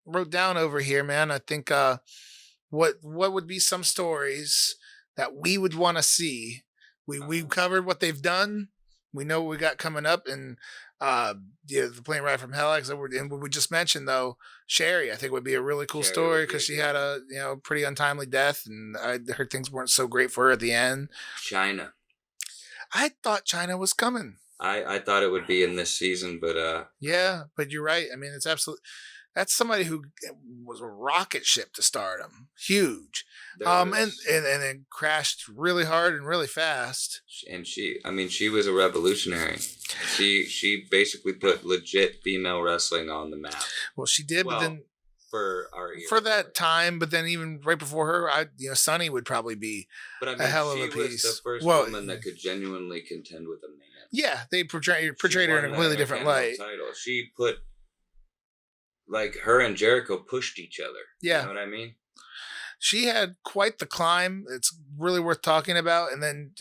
wrote down over here, man. I think what would be some stories that we would want to see? We've covered what they've done. We know what we got coming up, and the Plane Ride from Hell. And what we just mentioned though, Sherry, I think would be a really cool story because she had a pretty untimely death, and I heard things weren't so great for her at the end. Chyna. I thought Chyna was coming. I thought it would be in this season, but but you're right. I mean, it's absolutely. That's somebody who was a rocket ship to stardom, huge, and then crashed really hard and really fast. And she was a revolutionary. She basically put legit female wrestling on the map. Well, she did, but then for that time, but then even right before her, Sunny would probably be a hell of a piece. She was the first woman that could genuinely contend with a man. Yeah, they portrayed her in a completely different light. Title. She put. Her and Jericho pushed each other. Yeah. You know what I mean? She had quite the climb. It's really worth talking about. And then,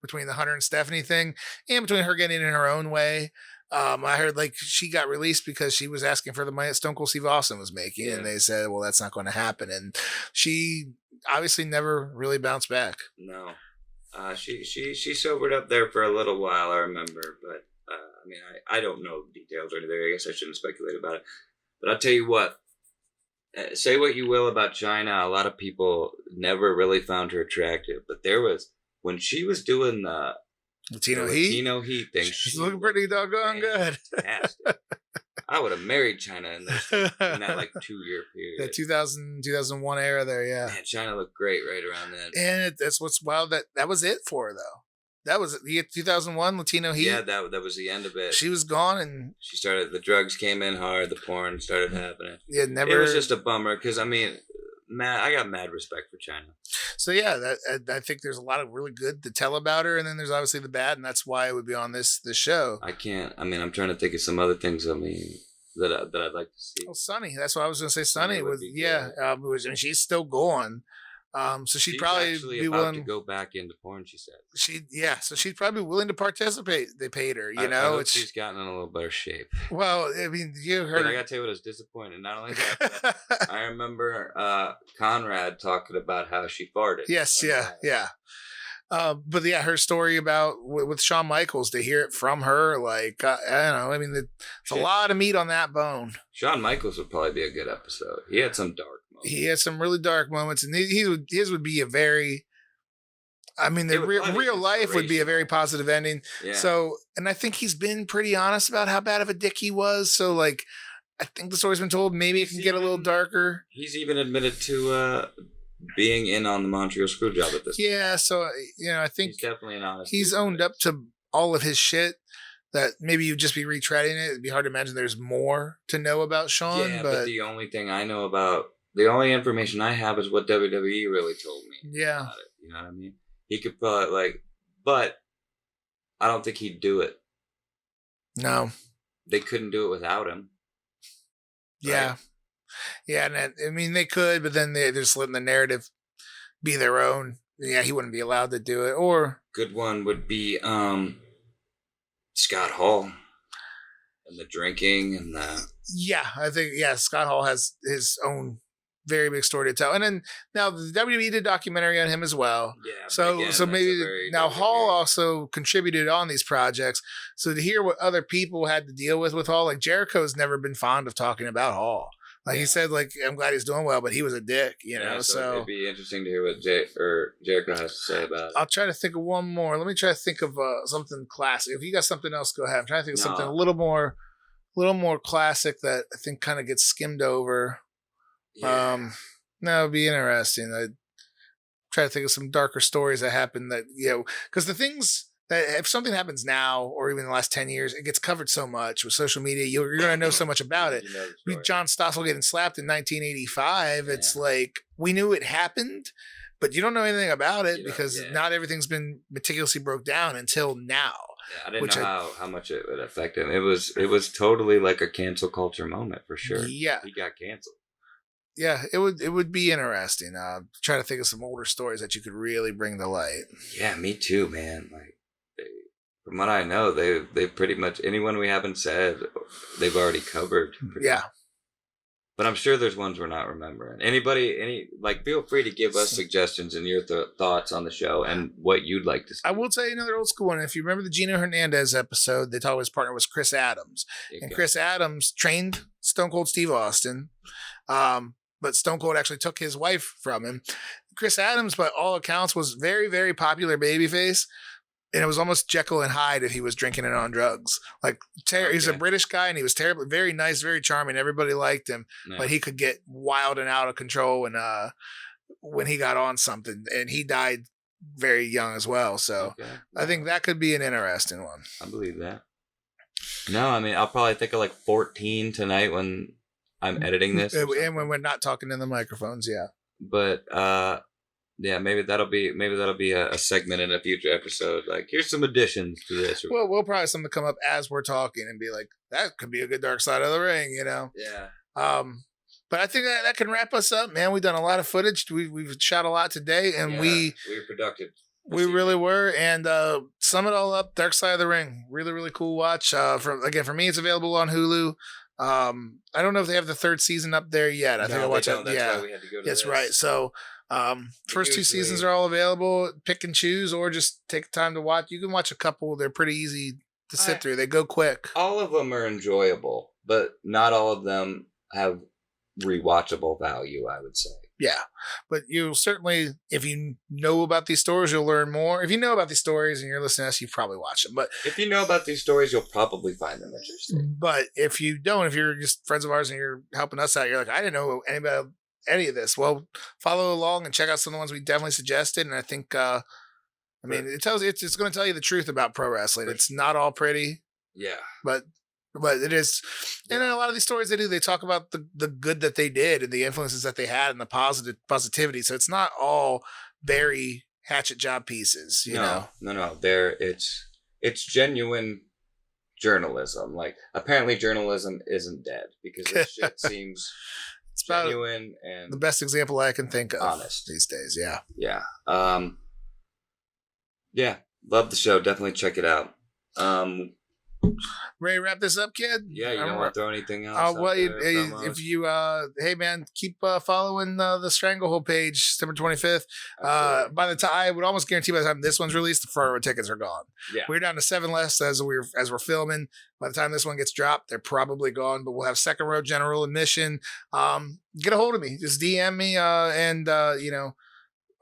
between the Hunter and Stephanie thing and between her getting in her own way, I heard she got released because she was asking for the money that Stone Cold Steve Austin was making. Yeah. And they said, well, that's not going to happen. And she obviously never really bounced back. No. She sobered up there for a little while, I remember. But, I don't know details or anything. I guess I shouldn't speculate about it. But I'll tell you what, say what you will about Chyna, a lot of people never really found her attractive. But when she was doing the Latino Heat thing, she's looking pretty doggone good. Fantastic. I would have married China in that like 2-year period. The 2001 era there, yeah. Man, China looked great right around then. And that's what's wild. That was it for her, though. That was the 2001 Latino Heat. Yeah, that was the end of it. She was gone, and she started. The drugs came in hard. The porn started happening. Yeah, never. It was just a bummer because I mean, I got mad respect for China. So yeah, I think there's a lot of really good to tell about her, and then there's obviously the bad, and that's why it would be on this show. I can't. I mean, I'm trying to think of some other things. I mean, that I'd like to see. Well, Sunny. That's what I was going to say. Sunny was and she's still going. So she'd probably be willing to go back into porn. She said so she'd probably be willing to participate. They paid her, I hope she's gotten in a little better shape. Well, I mean, you heard. But I got to tell you what was disappointing. Not only that, I remember Conrad talking about how she farted. Yes, yeah. But yeah, her story about with Shawn Michaels, to hear it from her, like I don't know. I mean, there's a lot of meat on that bone. Shawn Michaels would probably be a good episode. He had some dark. He had some really dark moments, and his would be a very, I mean, the real life would be a very positive ending. Yeah. So, and I think he's been pretty honest about how bad of a dick he was. So, like, I think the story's been told. Maybe it can get a little darker. He's even admitted to being in on the Montreal Screwjob at this point. Yeah, so I think he's definitely an honest. He's owned up to all of his shit. That maybe you'd just be retreading it. It'd be hard to imagine there's more to know about Shawn. Yeah, but the only thing I know about. The only information I have is what WWE really told me. Yeah. About it, you know what I mean? He could probably, but I don't think he'd do it. No. They couldn't do it without him. Yeah. Right? Yeah, and I mean, they could, but then they're just letting the narrative be their own. Yeah, he wouldn't be allowed to do it. Or good one would be Scott Hall. And the drinking and the... Yeah, I think, Scott Hall has his own very big story to tell. And then now the WWE did a documentary on him as well. Yeah. So maybe now Hall also contributed on these projects. So to hear what other people had to deal with Hall, like Jericho's never been fond of talking about Hall. Like he said, like, I'm glad he's doing well, but he was a dick, so it'd be interesting to hear what Jericho has to say about it. I'll try to think of one more. Let me try to think of something classic. If you got something else, go ahead. I'm trying to think of something a little more classic that I think kind of gets skimmed over. Yeah. No, it'd be interesting. I'd try to think of some darker stories that happened that, because the things that if something happens now or even in the last 10 years, it gets covered so much with social media. You're going to know so much about it. John Stossel getting slapped in 1985. Yeah. It's like, we knew it happened, but you don't know anything about it because not everything's been meticulously broke down until now. Yeah, I didn't know how much it would affect him. It was totally like a cancel culture moment for sure. Yeah. He got canceled. Yeah, it would be interesting. Try to think of some older stories that you could really bring to light. Yeah, me too, man. Like, from what I know, they pretty much anyone we haven't said, they've already covered. Yeah. But I'm sure there's ones we're not remembering. Feel free to give us suggestions and your thoughts on the show and what you'd like to see. I will tell you another old school one. If you remember the Gino Hernandez episode, they told his partner was Chris Adams. And Chris Adams trained Stone Cold Steve Austin. But Stone Cold actually took his wife from him. Chris Adams, by all accounts, was very, very popular babyface. And it was almost Jekyll and Hyde if he was drinking and on drugs. Like, he's a British guy, and he was terribly, very nice, very charming. Everybody liked him, but he could get wild and out of control when he got on something. And he died very young as well. So I think that could be an interesting one. I believe that. No, I mean, I'll probably think of like 14 tonight when I'm editing this. And when we're not talking in the microphones, yeah. But yeah, maybe that'll be a segment in a future episode. Like, here's some additions to this. Well, we'll probably have something come up as we're talking and be like, that could be a good Dark Side of the Ring, Yeah. But I think that can wrap us up, man. We've done a lot of footage. We've shot a lot today, and we were productive. We really were. And sum it all up, Dark Side of the Ring. Really, really cool watch. For me, it's available on Hulu. I don't know if they have the third season up there yet. I think I'll watch it. That's why we had to go to That's right. So first two seasons are all available. Pick and choose, or just take time to watch. You can watch a couple. They're pretty easy to sit through. They go quick. All of them are enjoyable, but not all of them have rewatchable value, I would say. Yeah, but you'll certainly, if you know about these stories, you'll learn more. If you know about these stories and you're listening to us, you probably watch them. But if you know about these stories, you'll probably find them interesting. But if you don't, if you're just friends of ours and you're helping us out, you're like, I didn't know any of this. Well, follow along and check out some of the ones we definitely suggested. And I think, I mean, it's going to tell you the truth about pro wrestling. It's not all pretty. Yeah, but it is, and in a lot of these stories they talk about the good that they did and the influences that they had and the positivity. So it's not all Barry hatchet job pieces, you know. No. It's genuine journalism. Like, apparently journalism isn't dead because this shit seems it's genuine and the best example I can think of. Honest these days, yeah. Yeah. Yeah. Love the show. Definitely check it out. Ready to wrap this up, kid? Yeah, you don't want to throw anything else. Well, if you, hey man, keep following the Stranglehold page, September 25th. By the time, I would almost guarantee by the time this one's released, the front row tickets are gone. Yeah, we're down to 7 less as we're filming. By the time this one gets dropped, they're probably gone. But we'll have second row general admission. Get a hold of me, just DM me, and you know.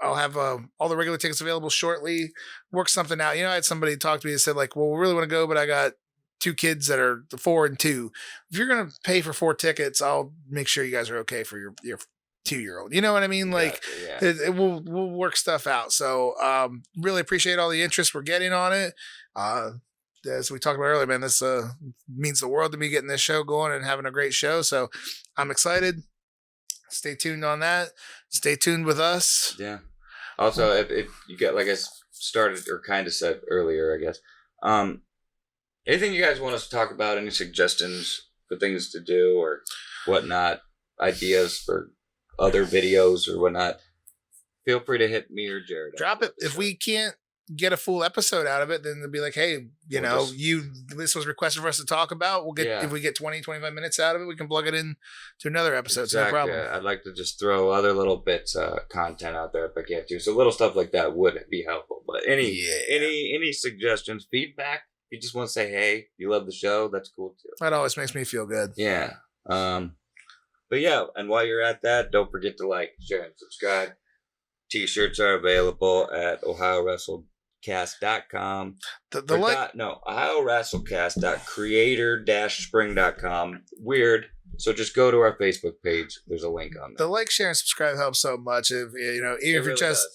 I'll have all the regular tickets available shortly. Work something out. You know, I had somebody talk to me and said, like, well, we really want to go, but I got 2 kids that are 4 and 2. If you're going to pay for 4 tickets, I'll make sure you guys are okay for your 2-year-old. You know what I mean? Like, we'll work stuff out. So, really appreciate all the interest we're getting on it. As we talked about earlier, man, this means the world to me getting this show going and having a great show. So I'm excited. Stay tuned on that. Stay tuned with us. Yeah. Also, if you get, like I started or kind of said earlier, I guess, anything you guys want us to talk about, any suggestions for things to do or whatnot, ideas for other videos or whatnot, feel free to hit me or Jerrod. Drop it. If we can't get a full episode out of it, then they'll be like, hey, this was requested for us to talk about. We'll get, if we get 20, 25 minutes out of it, we can plug it in to another episode. Exactly. It's no problem. I'd like to just throw other little bits of content out there if I can't do. So little stuff like that would be helpful. But any suggestions, feedback, if you just want to say, hey, you love the show, that's cool too. That always makes me feel good. Yeah. But yeah, and while you're at that, don't forget to like, share, and subscribe. T-shirts are available at OhioWrestlecast.com. OhioWrestlecast.creator-spring.com. Weird. So just go to our Facebook page. There's a link on there. The like, share, and subscribe helps so much. If even if you're just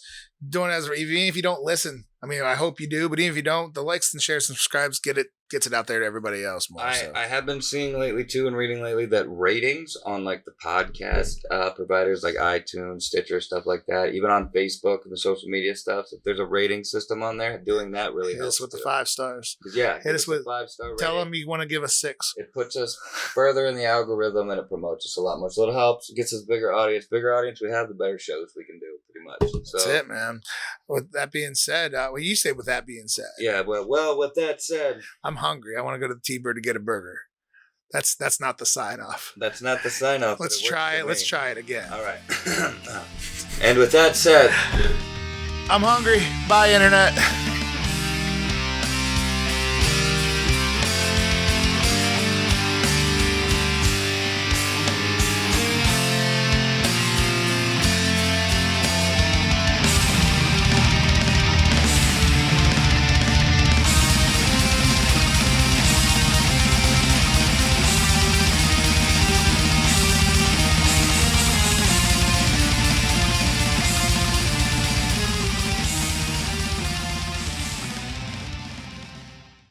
doing even if you don't listen. I mean, I hope you do, but even if you don't, the likes and shares and subscribes gets it out there to everybody else more. I have been seeing lately too and reading lately that ratings on like the podcast providers like iTunes, Stitcher, stuff like that, even on Facebook and the social media stuff, if there's a rating system on there, doing that really helps. Hit us with the 5 stars. Yeah, hit us with 5-star rating. Tell them you want to give us 6. It puts us further in the algorithm and it promotes us a lot more. So it helps. It gets us bigger audience. Bigger audience we have, the better shows we can do, pretty much. So, that's it, man. With that being said, you say with that being said. Yeah, well, with that said, I'm hungry. I want to go to the T-Bird to get a burger. That's not the sign off. That's not the sign off. Let's try it. Let's try it again. All right. And with that said, I'm hungry. Bye, Internet.